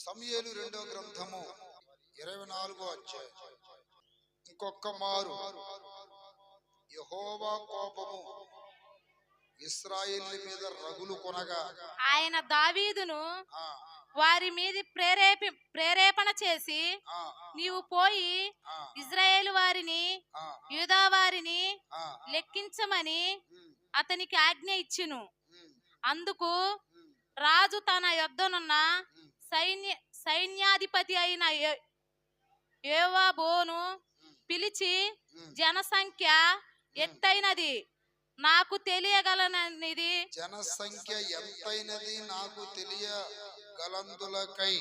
సమూయేలు రెండో గ్రంథము 24వ అధ్యాయం. ఇంకొక్క మారు యెహోవా కోపము ఇశ్రాయేలు మీద రగులు కొనగా ఆయన దావీదును వారి మీద ప్రేరేపణ చేసి నీవు పోయి ఇజ్రాయేలు వారిని యూదా వారిని లెక్కించమని అతనికి ఆజ్ఞ ఇచ్చెను. అందుకు రాజు తన యొద్దనున్న సైన్యాధిపతి అయిన యోవాబును పిలిచి జనసంఖ్య ఎంతైనది నాకు తెలియగలననిది, జనసంఖ్య ఎంతైనది నాకు తెలియగలందులకై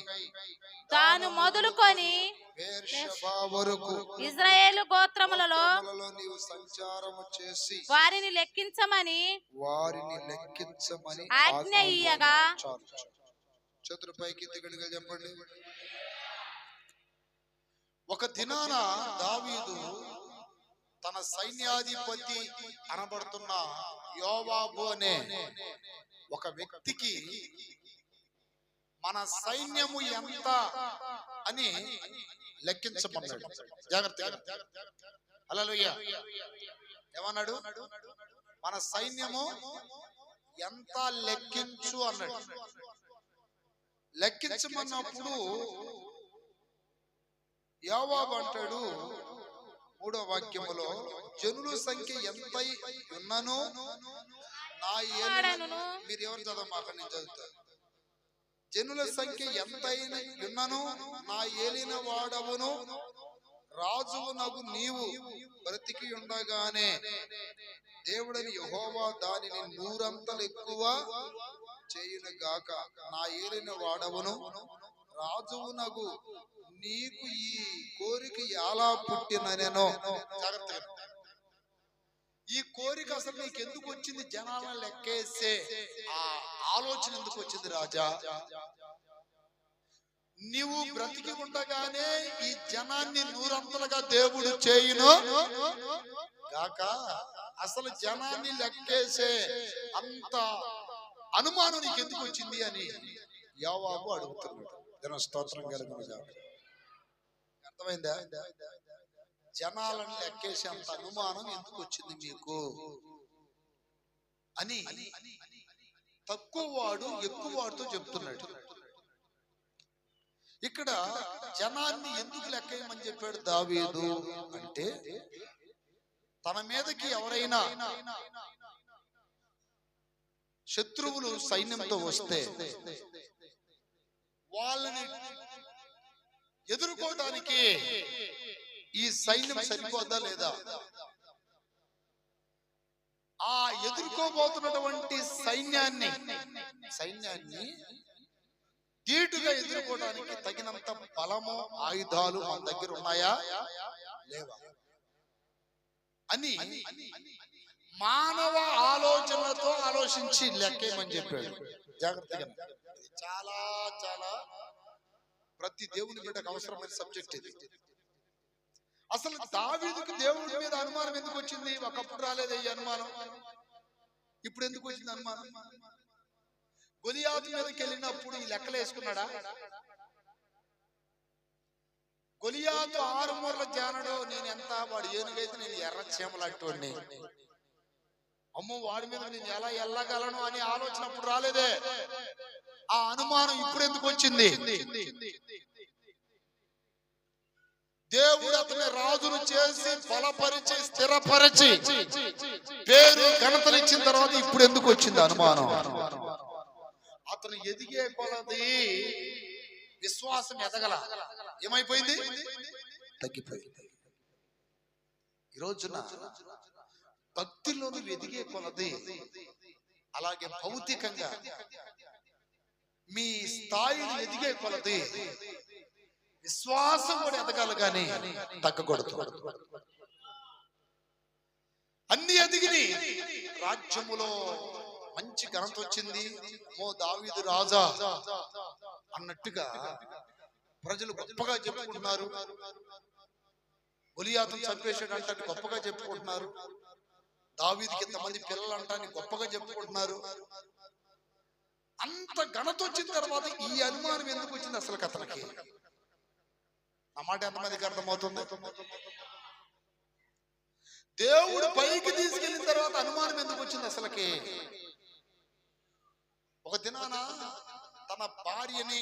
తాను మొదలుకొని బెర్షెబా వరకు ఇజ్రాయేలు గోత్రములలో నీవు సంచారము చేసి వారిని లెక్కించమని ఆజ్ఞ ఇయ్యగా, చేతుల పైకి దిగడిగా చెప్పండి. ఒక దినాన దావీదు తన సైన్యాధిపతి అనబడుతున్న యోవాబు అనే ఒక వ్యక్తికి మన సైన్యము ఎంత అని లెక్కించమన్నాడు. జాగ్రత్తగా హల్లెలూయా. ఏమన్నాడు? మన సైన్యము ఎంత లెక్కించు అన్నాడు. లెక్కించమన్నప్పుడు యోవాబు అంటాడు 3వ వాక్యములో, జనుల సంఖ్య ఎంత ఉన్నను నా ఏలిన, మీరు ఎవరు చదవమాక నేను చదువుతా. జనుల సంఖ్య ఎంతైనా ఉన్నను నా ఏలిన వాడవును రాజువునగు నీవు బ్రతికి ఉండగానే దేవుడని యెహోవా దానిని 100 అంతలు ఎక్కువ చేయును గాక. నా ఏలిన వాడవును రాజువునగు నీకు ఈ కోరిక ఎలా పుట్టిననేనో. జాగ్రత్తగా, ఈ కోరిక అసలు నీకు ఎందుకు వచ్చింది? జనాలను లెక్కేసే ఆ ఆలోచన ఎందుకు వచ్చింది రాజా? నీవు బ్రతికి ఉండగానే ఈ జనాన్ని 100 అంతలుగా దేవుడు చేయును గాక. అసలు జనాన్ని లెక్కేసే అంత అనుమానం నీకు ఎందుకు వచ్చింది అని యోవాబు అడుగుతున్నాడు. జన స్తోత్రం కలుగును గాక. అర్థమైందా? జనాలను లెక్కేసే అంత అనుమానం ఎందుకు వచ్చింది మీకు అని తక్కువ వాడు ఎక్కువ వాడితో చెప్తున్నాడు. ఇక్కడ జనాన్ని ఎందుకు లెక్కేయమని చెప్పాడు దావీదు అంటే, తన మీదకి ఎవరైనా శత్రువులు సైన్యంతో వస్తే వాళ్ళని ఎదుర్కోవడానికి ఈ సైన్యం సరిపోదా లేదా? ఆ ఎదుర్కోబోతున్నటువంటి సైన్యాన్ని ధీటుగా ఎదుర్కోవడానికి తగినంత బలము ఆయుధాలు మన దగ్గర ఉన్నాయా లేవా అని మానవ ఆలోచనలతో ఆలోచించి లెక్కేయమని చెప్పాడు. జాగ్రత్తగా, చాలా చాలా ప్రతి దేవుని బిడ్డకు అవసరమైన సబ్జెక్ట్ ఇది. అసలు దావీదుకు దేవుడి మీద అనుమానం ఎందుకు వచ్చింది? ఒకప్పుడు రాలేదు ఈ అనుమానం, ఇప్పుడు ఎందుకు వచ్చింది అనుమానం? గొలియాతు మీదకి వెళ్ళినప్పుడు ఈ లెక్కలు వేసుకున్నాడా? గొలియాతు 6 మూరల జానడు, నేను ఎంత, వాడు ఏనుగైతే నేను ఎర్ర చీమలాంటి, అమ్మో వాడి మీద నేను ఎలా వెళ్ళగలను అని ఆలోచన అప్పుడు రాలేదే. ఆ అనుమానం ఇప్పుడు ఎందుకు వచ్చింది? దేవుడు అతని రాజును చేసి బలపరిచి స్థిరపరిచి పేరు ఘనతలు ఇచ్చిన తర్వాత ఇప్పుడు ఎందుకు వచ్చింది అనుమానం? అతను ఎదిగే కొలది విశ్వాసం ఎదగల, ఏమైపోయింది? తగ్గిపోయింది. ఈ రోజున భక్తిలోని ఎదిగే కొలది, అలాగే భౌతికంగా మీ స్థాయిని ఎదిగే కొలది విశ్వాసం కూడా ఎదగాలి కానీ తగ్గకూడదు. అన్ని ఎదిగిని రాజ్యములో మంచి ఘనత వచ్చింది, ఓ దావీదు రాజా అన్నట్టుగా ప్రజలు గొప్పగా చెప్పుకుంటున్నారు. గొలియాతును చంపేసాడు అంటే గొప్పగా చెప్పుకుంటున్నారు. దావీదుకి ఇంతమంది పిల్లలు అంటాన్ని గొప్పగా చెప్పుకుంటున్నారు. అంత ఘనత వచ్చిన తర్వాత ఈ అనుమానం ఎందుకు వచ్చింది అసలు అతనికి? నా మాట ఎంతమందికి అర్థమవుతుంది? దేవుడు పైకి తీసుకెళ్ళిన తర్వాత అనుమానం ఎందుకు వచ్చింది అసలుకి? ఒక దినాన తన భార్యని,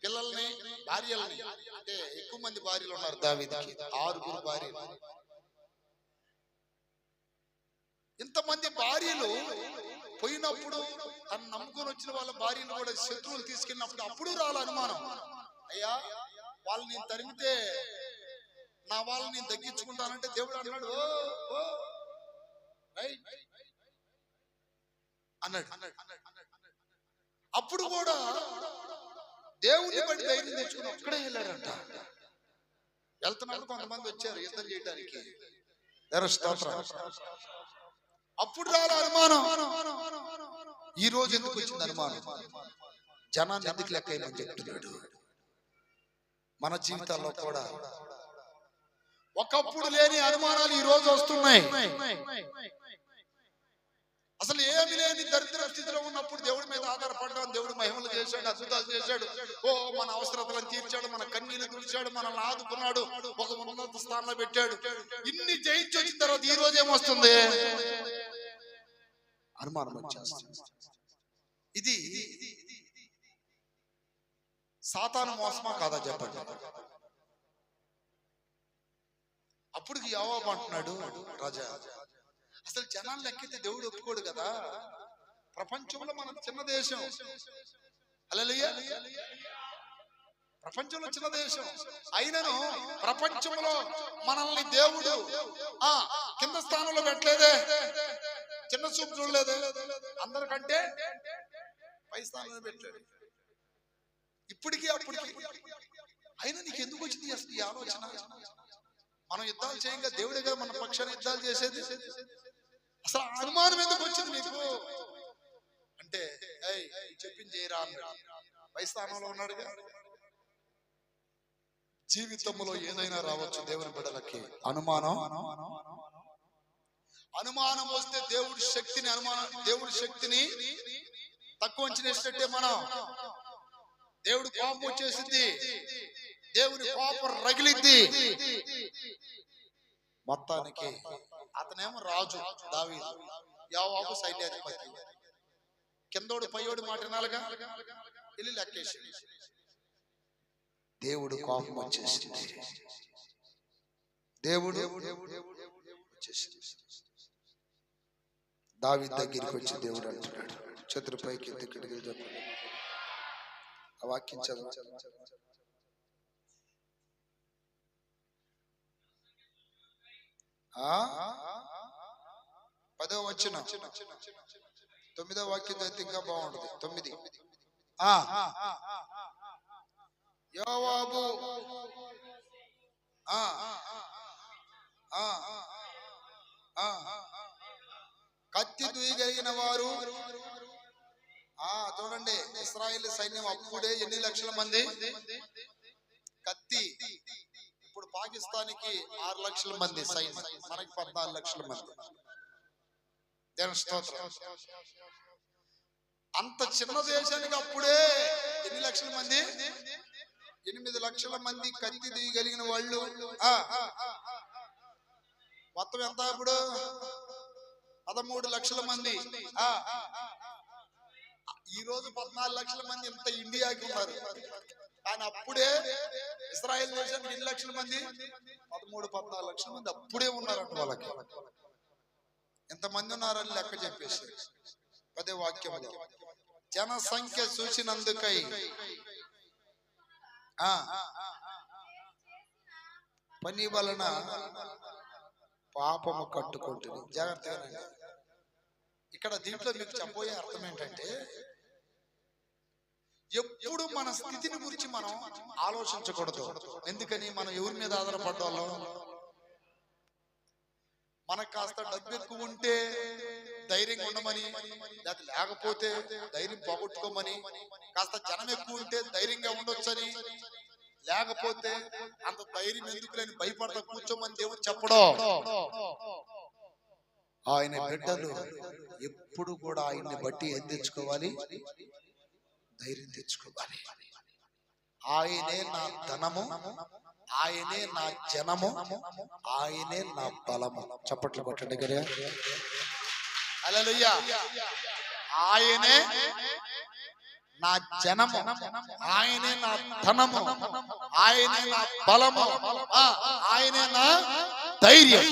పిల్లల్ని, భార్యల్ని, అంటే ఎక్కువ మంది భార్యలు ఉన్నారు దావీదుకి, 6 భార్యలు. ఇంతమంది భార్యలు పోయినప్పుడు తను నమ్ముకొని వచ్చిన వాళ్ళ భార్యను కూడా శత్రువులు తీసుకెళ్ళినప్పుడు అప్పుడు రాల అనుమానం. అయ్యా, వాళ్ళని నేను తరిమితే నా వాళ్ళని నేను తగ్గించుకుంటానంటే దేవుడు అన్నాడు అన్నాడు. అప్పుడు కూడా దేవుని బట్టి ధైర్యం తెచ్చుకుని అక్కడే వెళ్ళాడంట. వెళ్తున్నాడు, కొంతమంది వచ్చారు యుద్ధం చేయడానికి. అప్పుడు రాల అనుమానం. ఈ రోజు ఎందుకు వచ్చింది అనుమానం? జనాన్ని ఎందుకు లెక్క వేయమని చెప్తున్నాడు. మన జీవితాల్లో కూడా ఒకప్పుడు లేని అనుమానాలు ఈ రోజు వస్తున్నాయి. అసలు ఏమి లేని దరిద్ర స్థితిలో ఉన్నప్పుడు దేవుడి మీద ఆధారపడ్డాం. దేవుడు మహిమలు చేశాడు, అద్భుతాలు చేశాడు, మన అవసరతలను తీర్చాడు, మన కన్నీళ్లు తుడిచాడు, మనల్ని ఆదుకున్నాడు, ఒక ఉన్నత స్థానంలో పెట్టాడు. ఇన్ని జయించి వచ్చిన తర్వాత ఈ రోజు ఏమొస్తుంది? అనుమానం వచ్చేస్తుంది. ఇది సాతాను మోసమా కాదా చెప్పండి? అప్పుడు యోవాబు అంటున్నాడు, రాజా అసలు జనాలు లెక్కితే దేవుడు ఒప్పుకోడు కదా. ప్రపంచంలో మన చిన్న దేశం, హల్లెలూయా, ప్రపంచంలో చిన్న దేశం అయినను ప్రపంచంలో మనల్ని దేవుడు కింద స్థానంలో పెట్టలేదే, చిన్న చూపు చూడలేదే, అందరికంటే పై స్థానంలో పెట్టాడు. ఇప్పటికీ అప్పటికి అయినా నీకు ఎందుకు వచ్చింది అసలు ఈ ఆలోచన? మనం యుద్ధాలు చేయంగా దేవుడిగా మన పక్షాన్ని యుద్ధాలు చేసేది. అసలు అనుమానం ఎందుకు వచ్చింది నీకు అంటే, చెప్పింది చేయరా అన్నాడు. పై స్థానంలో ఉన్నాడుగా. జీవితంలో ఏదైనా రావచ్చు దేవుని బిడ్డలకి. అనుమానం వస్తే దేవుడి శక్తిని తక్కువ అంచనేసినట్టే. మనం దేవుడి కోపం వచ్చేసింది, దేవుని కోపం రగిలిద్ది. మొత్తానికి అతనేమో రాజు దావీదు, యోవాబు సైన్యాధిపతి. కిందోడు పైయోడు మాట వినాలిగా, వెళ్ళి లెక్కేసి దేవుడు కోపం వచ్చేసింది. దేవుడు వచ్చేసింది. దావీదు దగ్గరికి వచ్చి దేవుడు అంటున్నాడు, చతురుపైకి ఎత్తుకిడికి చెప్పండి. ఆ వాక్యం చదువు. 10వ వచనం 9వ వాక్యం చదివితే ఇంకా బాగుంటుంది. 9 యోవాబు కత్తి దూయగలిగిన వారు. చూడండి, ఇశ్రాయేలు సైన్యం అప్పుడే ఎన్ని లక్షల మంది? కత్తి. ఇప్పుడు పాకిస్తాన్కి 6 లక్షల మంది సైన్యం, మనకి 14 లక్షల మంది. దేవుని స్తోత్రం. అంత చిన్న దేశానికి అప్పుడే ఎన్ని లక్షల మంది? 8 లక్షల మంది కత్తి తీయగలిగిన వాళ్ళు. మొత్తం ఎంత ఇప్పుడు? 13 లక్షల మంది. ఈ రోజు 14 లక్షల మంది ఇంత ఇండియాకి ఉన్నారు. కానీ అప్పుడే ఇశ్రాయేల్ దేశానికి ఎన్ని లక్షల మంది? 13-14 లక్షల మంది అప్పుడే ఉన్నారంట. వాళ్ళకి ఎంతమంది ఉన్నారని లెక్క చెప్పేసి 10వ వాక్యంలో జనసంఖ్య చూసినందుకై పని వలన పాపము కట్టుకుంటుంది. జాగ్రత్తగా ఇక్కడ దీంట్లో మీకు చెప్పబోయే అర్థం ఏంటంటే, ఎప్పుడు మన స్థితిని గురించి మనం ఆలోచించకూడదు. ఎందుకని? మనం ఎవరి మీద ఆధారపడ్డాలో, మనకు కాస్త డబ్బు ఎక్కువ ఉంటే ధైర్యంగా ఉండమని, లేకపోతే ధైర్యం పోగొట్టుకోమని, కాస్త జనం ఎక్కువ ఉంటే ధైర్యంగా ఉండొచ్చని, లేకపోతే అంత ధైర్యం ఎందుకు లేని భయపడతా కూర్చోమని దేవుడు చెప్పడం. ఆయన బిడ్డలు ఎప్పుడు కూడా ఆయన్ని బట్టి ఏం తెచ్చుకోవాలి? ధైర్యం తెచ్చుకోవాలి. ఆయనే నా ధనము, ఆయనే నా జనము, ఆయనే నా బలము. చప్పట్లు కొట్టండి కదా. హల్లెలూయా. ఆయనే నా జనము, ఆయనే నా ధనము, ఆయనే నా బలము, ఆయనే నా ధైర్యం.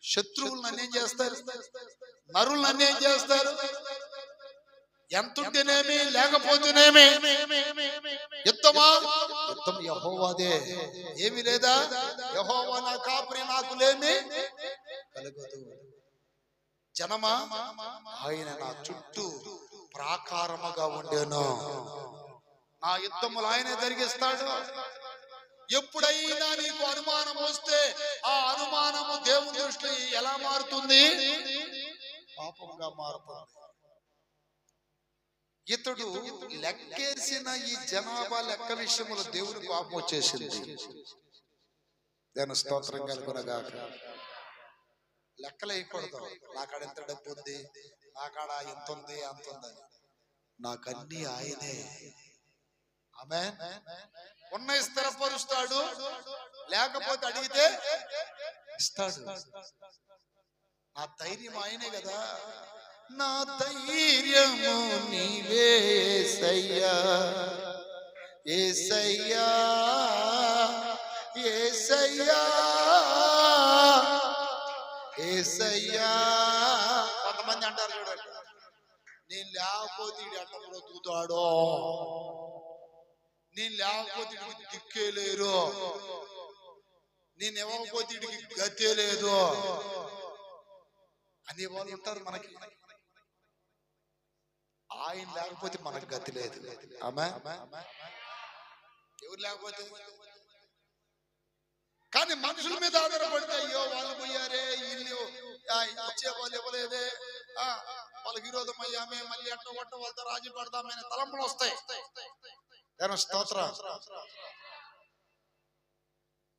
శత్రువులు నన్ను ఏం చేస్తారు? నరులు నన్ను ఏం చేస్తారు? ఎంతుంటేనేమి లేకపోతేనేమి యుద్ధమా? యుద్ధం యెహోవాదే. ఏమి లేదా? యెహోవా నా కాపరి, నాకు లేమి కలుగదు. జనమా, ఆయన నా చుట్టూ ప్రాకారముగా ఉండేను. నా యుద్ధములు ఆయనే జరిగిస్తాడు. ఎప్పుడైనా నీకు అనుమానం వస్తే ఆ అనుమానము దేవుని దృష్టిలో ఎలా మారుతుంది? పాపంగా మారుతుంది. ఇతడు లెక్కేసిన ఈ జనాభా లెక్క విషయములో దేవుని కోపం వచ్చేసింది. దాని స్తోత్రం కలుగునగాక. లెక్కలు వేయకూడదు. నాకాడ ఎంత డబ్బు ఉంది, నాకాడ ఎంత ఉంది, అంత ఉంది. నాకన్నీ ఆయనే. ఆమేన్. ఉన్న స్థిరపరుస్తాడు, లేకపోతే అడిగితే ఇస్తాడు. నా ధైర్యం ఆయనే కదా. నా ధైర్యము నీవే యేసయ్యా, యేసయ్యా, యేసయ్యా, యేసయ్యా. కొంతమంది అంటారు చూడండి, నేను లేకపోతే ఇడు ఎట్లా బ్రతుకుతాడో, నేను లేకపోతే ఇడికి దిక్కే లేరు, నేను ఇవ్వకపోతే ఇడికి గతే లేదు అనే వాళ్ళు ఉంటారు. మనకి ఆయన లేకపోతే మనకు గతి లేదు. ఆమేన్. ఎవరు లేకపోతే? కానీ మనుషుల మీద ఆధారపడితే అయ్యో వాళ్ళు పోయారే, ఇల్లు వచ్చే వాళ్ళు ఇవ్వలేదే, వాళ్ళకి విరోధం అయ్యామే, మళ్ళీ అట్ట కొట్ట వాళ్ళతో రాజీ పడదామనే తలంపులు వస్తాయి. స్తోత్రం.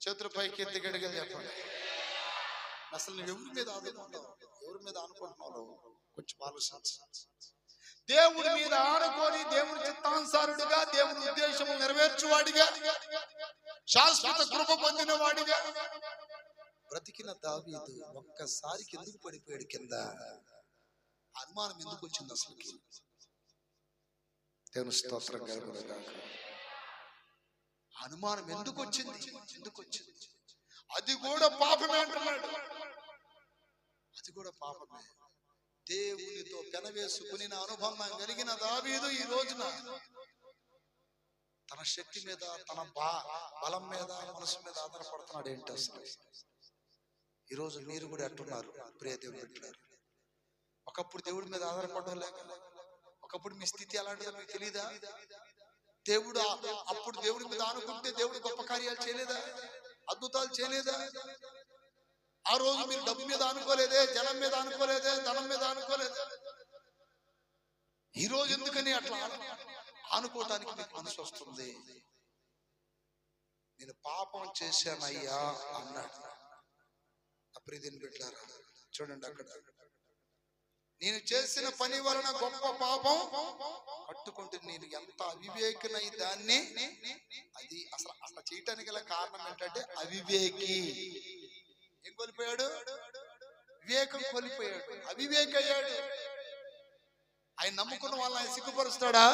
చేతుల పైకి ఎత్తి గడిగా చెప్పండి. అసలు నువ్వు ఎవరి మీద ఆదుకుంటావు? ఎవరి మీద అనుకుంటున్నావు? కొంచెం ఆలోచించు. దేవుడి మీద ఆనుకొని దేవుని చిత్తానుసారుడిగా, దేవుని ఉద్దేశము నెరవేర్చువాడిగా, శాశ్వత కృప పొందిన వాడిగా బ్రతికిన దావీదు ఒక్కసారికి ఎందుకు పడిపోయాడు కింద? అనుమానం ఎందుకు వచ్చింది అసలుకి? దేవుని స్తోత్రం కలుగునుగాక. అనుమానం ఎందుకు వచ్చింది? ఎందుకు వచ్చింది? అది కూడా పాపమే అంటున్నాడు. అది కూడా పాపమే. దేవునితో పెనవేసుకుని అనుబంధం కలిగిన దావీదు ఈ రోజున తన శక్తి మీద, తన బలం మీద, మనసు మీద ఆధారపడుతున్నాడు. ఏంటి అసలు? ఈరోజు మీరు కూడా ఎట్టున్నారు ప్రియ దేవుని బిడ్డలారా? ఒకప్పుడు దేవుడి మీద ఆధారపడడం లేక, ఒకప్పుడు మీ స్థితి ఎలాంటిదో మీకు తెలీదా? దేవుడు అప్పుడు దేవుడి మీద ఆనుకుంటే దేవుడు గొప్ప కార్యాలు చేయలేదా? అద్భుతాలు చేయలేదా? ఆ రోజు మీరు డబ్బు మీద అనుకోలేదే, జనం మీద అనుకోలేదే, ధనం మీద అనుకోలేదే. ఈ రోజు ఎందుకని అట్లా అనుకోవటానికి మీకు మనసు వస్తుంది? నేను పాపం చేశానయ్యా అన్నాడు. అప్రీతిని పెట్టారా? చూడండి అక్కడ, నేను చేసిన పని వలన గొప్ప పాపం కట్టుకుంటే నేను ఎంత అవివేకినై దాన్ని. అది అసలు అట్లా చేయటానికి గల కారణం ఏంటంటే అవివేకి. ఏం కోల్పోయాడు? వివేకం కోల్పోయాడు, అవివేకి అయ్యాడు. ఆయన నమ్ముకున్న వాళ్ళని ఆయన సిగ్గుపరుస్తాడా?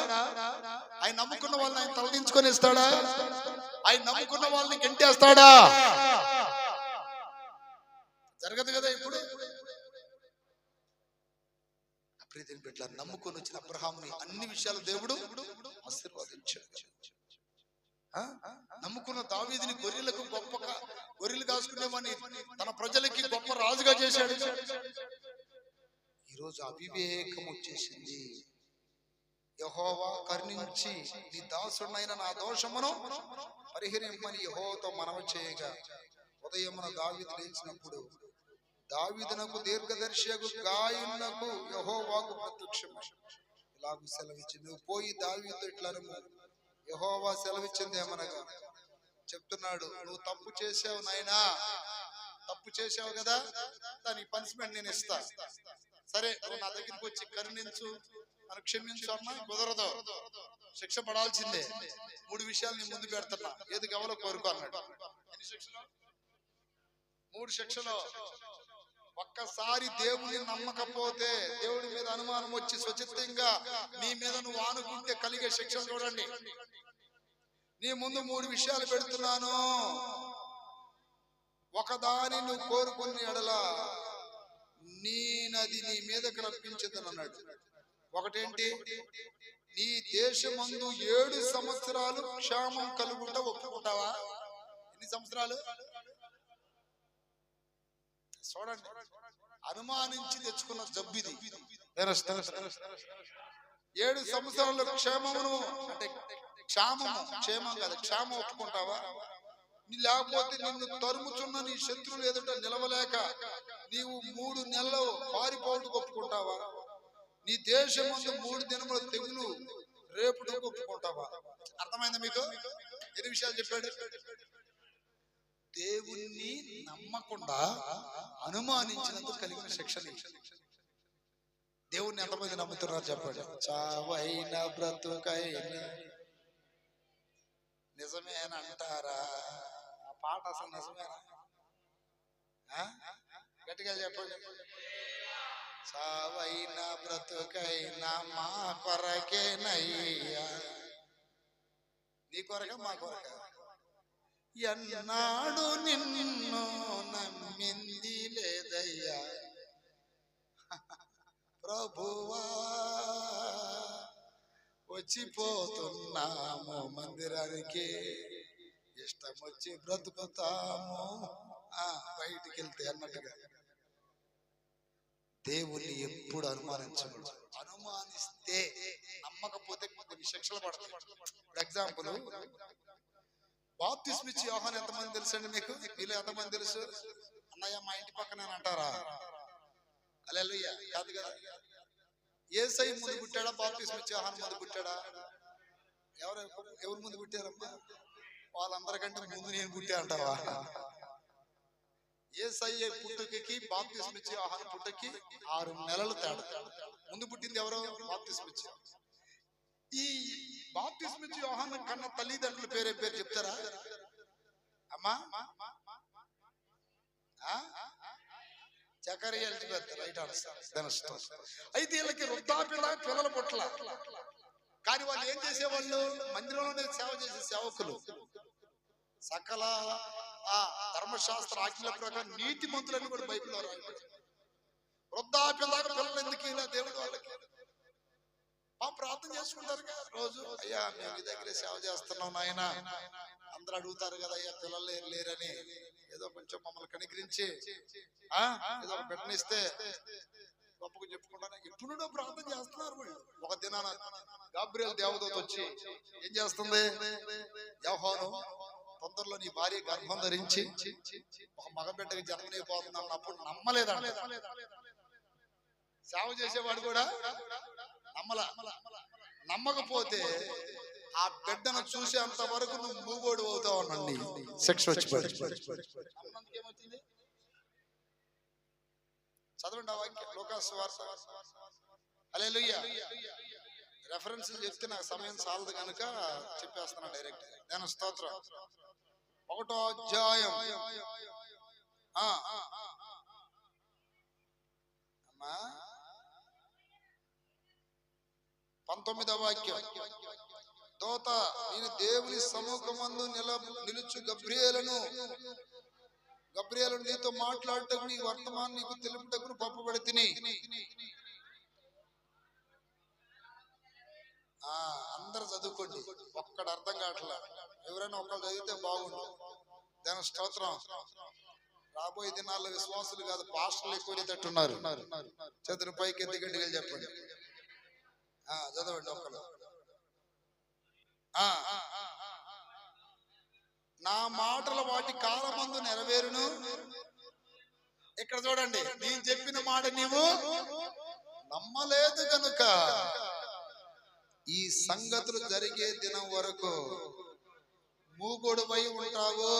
ఆయన నమ్ముకున్న వాళ్ళని ఆయన తలదించుకొని ఇస్తాడా? ఆయన నమ్ముకున్న వాళ్ళని గెంటేస్తాడా? జరగదు కదా. ఇప్పుడు ప్రీతిని పెట్ట నమ్ముకొని వచ్చిన అబ్రహాముని అన్ని విషయాలు దేవుడు ఆశీర్వదించాడు. నమ్ముకున్న దావీదుని గొర్రెలు కాసుకునేవాడిని తన ప్రజలకి గొప్ప రాజుగా చేశాడు. ఈరోజు అవివేకం వచ్చేసింది. యెహోవా కరుణించి నీ దాసుడైన నా దోషమును పరిహరింపని యెహోవాతో మనవి చేయగా, ఉదయమున దావీదు లేచినప్పుడు దావీదునకు దీర్ఘదర్శియగు గాయునకు యెహోవాకు ప్రత్యక్షమై ఇలాగూ సెలవిచ్చింది, నువ్వు పోయి దావీదుతో ఇట్లనము, యెహోవా సెలవిచ్చింది ఏమనగా చెప్తున్నాడు, నువ్వు తప్పు చేసావు నాయనా, తప్పు చేసావు కదా, దానికి పనిష్మెంట్ నేను ఇస్తా. సరే నువ్వు నా దగ్గరికి వచ్చి కరుణించు, నన్ను క్షమించు అన్నా కుదరదు, శిక్ష పడాల్సిందే. 3 విషయాలు నీ ముందు పెడుతున్నా, ఏది కావాలో కోరుకో అన్నాడు. ఎన్ని శిక్షలు? 3 శిక్షలు. ఒక్కసారి దేవుని నమ్మకపోతే, దేవుడి మీద అనుమానం వచ్చి స్వచ్ఛంగా నీ మీద నువ్వు ఆనుకుంటే కలిగే శిక్షలు చూడండి. నీ ముందు 3 విషయాలు పెడుతున్నాను. ఒకదాని నువ్వు కోరుకుని ఎడల నేనది నీ మీదకి రప్పించదని అన్నాడు. ఒకటేంటి? నీ దేశమందు 7 సంవత్సరాలు క్షేమం కలుగుంటా ఒప్పుకుంటావా? ఎన్ని సంవత్సరాలు? చూడండి, అనుమానించి తెచ్చుకున్న జబ్బిది. 7 సంవత్సరాల క్షేమమును అంటే క్షేమం కాదు, క్షేమం ఒప్పుకుంటావా? లేకపోతే నిన్ను తరుముచున్న నీ శత్రువులు ఎదుట నిలవలేక నీవు 3 నెలలు పారిపోవడానికి ఒప్పుకుంటావా? నీ దేశం ముందు 3 దినముల తెగులు రేపుటకు ఒప్పుకుంటావా? అర్థమైందా మీకు? ఎన్ని విషయాలు చెప్పాడు? దేవుణ్ణి నమ్మకుండా అనుమానించినందుకు కలిగిన శిక్షని. దేవుణ్ణి ఎంతమంది నమ్ముతున్నారు చెప్పండి? చావైన బ్రతుకైనా నిజమేనంటారా? ఆ పాట అసలు నిజమేనా? గట్టిగా చెప్పండి. చావైన బ్రతుకైనా మా కొరకేనయ్యా. నీ కొరక మా కొరక? ఎన్నాడు నిన్ను నమ్మింది లేదయ్యా ప్రభువా, వచ్చిపోతున్నాము మందిరానికి, ఇష్టం వచ్చి బ్రతుకుతాము బయటికి వెళ్తే అన్నట్టుగా. దేవుణ్ణి ఎప్పుడు అనుమానించకూడదు. అనుమానిస్తే, నమ్మకపోతే కొన్ని శిక్షలు పడతాయి. ఫర్ ఎగ్జాంపుల్, బాప్తిస్మ ఇచ్చి యోహాను ఎంతమంది తెలుసండి మీకు? మీలో ఎంతమంది తెలుసు? అన్నయ్య మా ఇంటి పక్కన అంటారా? హల్లెలూయా. కాదు కదా. యేసై ముందు పుట్టాడా, బాప్తిస్మ ఇచ్చి యోహాను ముందు పుట్టాడా? ఎవరు ముందు పుట్టారమ్మా? వాళ్ళందరికంటే ముందు నేను పుట్టా అంటావా? యేసై పుట్టుకకి బాప్తిస్మ ఇచ్చి యోహాను పుట్టుకి 6 నెలలు తేడా. ముందు పుట్టింది ఎవరు? బాప్తిస్మ ఇచ్చి. ఈ బాప్తిస్మ ఇచ్చి యోహాను కన్న తల్లిదండ్రుల పేరు చెప్తారా అమ్మా? జకరియా, ఎలిజబెత్. Right answer. అయితే వీళ్ళకి వృద్ధాప్యుల పిల్లల పుట్ల, కానీ వాళ్ళు ఏం చేసేవాళ్ళు? మందిరంలోనే సేవ చేసే సేవకులు. సకల ధర్మశాస్త్ర ఆజ్ఞల ప్రకారం నీతి మంతులని కూడా బైబిల్లో రాయబడి. వృద్ధాప్యుల పిల్లలు ఎందుకు ఇలా దేవుడు వాళ్ళకి ప్రార్థన చేసుకుంటారు కదా రోజు. అయ్యా మేము నీ దగ్గరే సేవ చేస్తున్నాం నాయన, అందరూ అడుగుతారు కదా అయ్యా పిల్లలు లేరని, ఏదో కొంచెం మమ్మల్ని కనికరించి ఏదో పెట్టనిస్తే గొప్పగా చెప్పుకుంటాను. ఎప్పుడో ప్రార్థన చేస్తున్నారు వాళ్ళు. ఒక దినాన గాబ్రియల్ దేవదూత వచ్చి ఏం చేస్తుంది? యోహాను, తొందరలో నీ భార్య గర్భం ధరించి ఒక మగబిడ్డకి జన్మనిపోతుంది అన్నప్పుడు నమ్మలేదంట. సేవ చేసేవాడు కూడా నమ్మకపోతే ఆ బిడ్డను చూసేంత వరకు నువ్వు మూగోడు అవుతావు అనండి. శిక్ష వచ్చి చదవండి ఆ వాక్యం, లూకాసు సువార్త. హల్లెలూయా. రెఫరెన్స్ చెప్తే నాకు సమయం చాలదు కనుక చెప్పేస్తున్నాను డైరెక్ట్. నేను స్తోత్రం. 1వ అధ్యాయం అమ్మా 19వ వాక్యం. దోత, నేను దేవుని సముఖమందు నిలుచు గబ్రియేలును నీతో మాట్లాడటకు నీ వర్తమానం నీకు తెలుపుటకు పంపబడితిని. అందరు చదువుకోండి, ఒక్కడ అర్థం కావట్లా. ఎవరైనా ఒక్కరు చదివితే బాగుండు. దాని స్తోత్రం. రాబోయే దినాల్లో విశ్వాసులు కాదు పాస్టర్లు ఎక్కువైతేట్టున్నారు. చేతులు పైకి ఎత్తి గట్టిగా చెప్పండి. చదవండి ఒక్కరు. నా మాటలు వాటి కాలమందు నెరవేరును. ఇక్కడ చూడండి, నేను చెప్పిన మాట నీవు నమ్మలేదు కనుక ఈ సంగతులు జరిగే దినం వరకు మూగోడుపై ఉంటావు.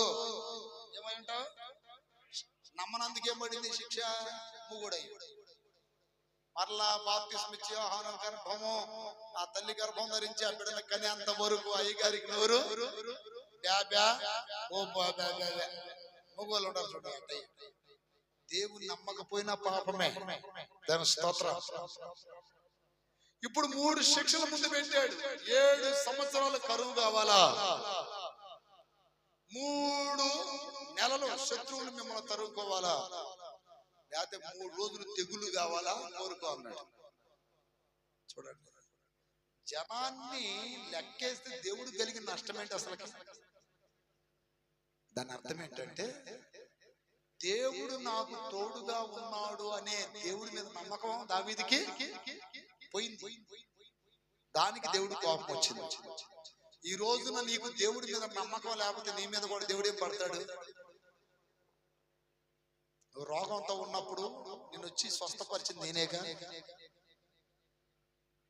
ఏమై ఉంటావు? నమ్మనందుకు ఏం పడింది శిక్ష? మూగుడై. మరలా బాప్తిస్మ ఇచ్చి యోహాను గర్భము, ఆ తల్లి గర్భం ధరించి ఆ బిడ్డను కనేంత వరకు అయ్యగారికి నోరు బ్యా ఓ మూగోళ్ళు ఉంటారు చూడండి. దేవుని నమ్మకపోయినా పాపమే. దాని స్తోత్రం. ఇప్పుడు 3 శిక్షల ముందు పెట్టాడు. 7 సంవత్సరాలు కరువు కావాలా, 3 నెలలు శత్రువులు మిమ్మల్ని తరుముకోవాలా, లేకపోతే 3 రోజులు తెగులు కావాలా కోరుకో అన్నాడు. చూడండి, జనాన్ని లెక్కేస్తే దేవుడు కలిగిన నష్టం ఏంటి అసలు? దాని అర్థం ఏంటంటే దేవుడు నాకు తోడుగా ఉన్నాడు అనే దేవుడి మీద నమ్మకం దావీదుకి పోయింది. దానికి దేవుడు కోపం వచ్చింది. ఈ రోజున నీకు దేవుడి మీద నమ్మకం లేకపోతే నీ మీద కూడా దేవుడు ఏం పడతాడు? నువ్వు రోగంతో ఉన్నప్పుడు నేను వచ్చి స్వస్థపరిచింది నేనేగా.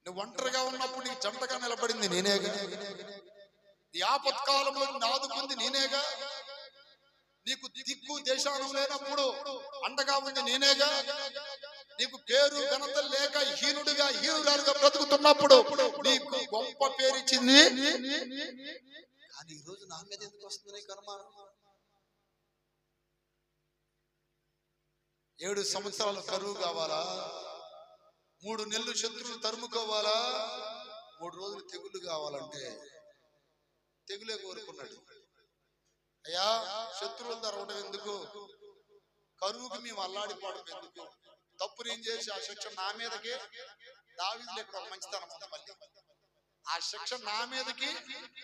నువ్వు ఒంటరిగా ఉన్నప్పుడు నీకు జంటగా నిలబడింది నేనేగా. నీ ఆపత్కాలంలో ఆదుకుంది నేనేగా. నీకు దిక్కు దేశానం లేనప్పుడు అండగా ఉంది నేనేగా. నీకు పేరు ఘనత లేక హీనుడిగా హీనురాలుగా బ్రతుకుతున్నప్పుడు నీకు గొప్ప పేరు ఇచ్చింది. కానీ ఈ రోజు నా మీద ఎందుకు వస్తుంది నీ కర్మ? 7 సంవత్సరాలు కరువు కావాలా, 3 నెలలు శత్రువులు తరుముకోవాలా, 3 రోజులు తెగులు కావాలంటే తెగులే కోరుకున్నాడు. అయ్యా శత్రువుల తరవడం ఎందుకు, కరువుకి మేము అల్లాడిపోవడం ఎందుకు, తప్పు నేను చేసి ఆ శిక్ష నా మీదకి, దావీదు ఇక్కడ ఒక మంచితనం ఉంది. మళ్ళీ ఆ శిక్ష నా మీదకి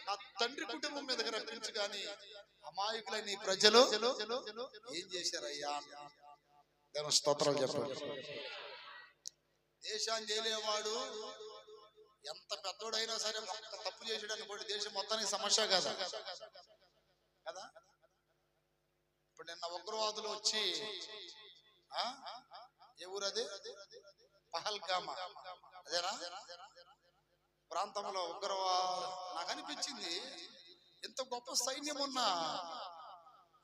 నా తండ్రి కుటుంబం మీదకి రప్పించు. కానీ అమాయకులైన ఈ ప్రజలు ఏం చేశారయ్యా? స్తోత్రాలు చెప్పారు. దేశాన్ని చేయలేవాడు ఎంత పెద్దోడైనా సరే తప్పు చేసాడు అనుకోండి, దేశం మొత్తానికి సమస్య కదా కదా. ఇప్పుడు నిన్న ఉగ్రవాదులు వచ్చి ఏ ఊరు అది? పహల్గామా అదేనా ప్రాంతంలో నాకు అనిపించింది, ఎంత గొప్ప సైన్యం ఉన్నా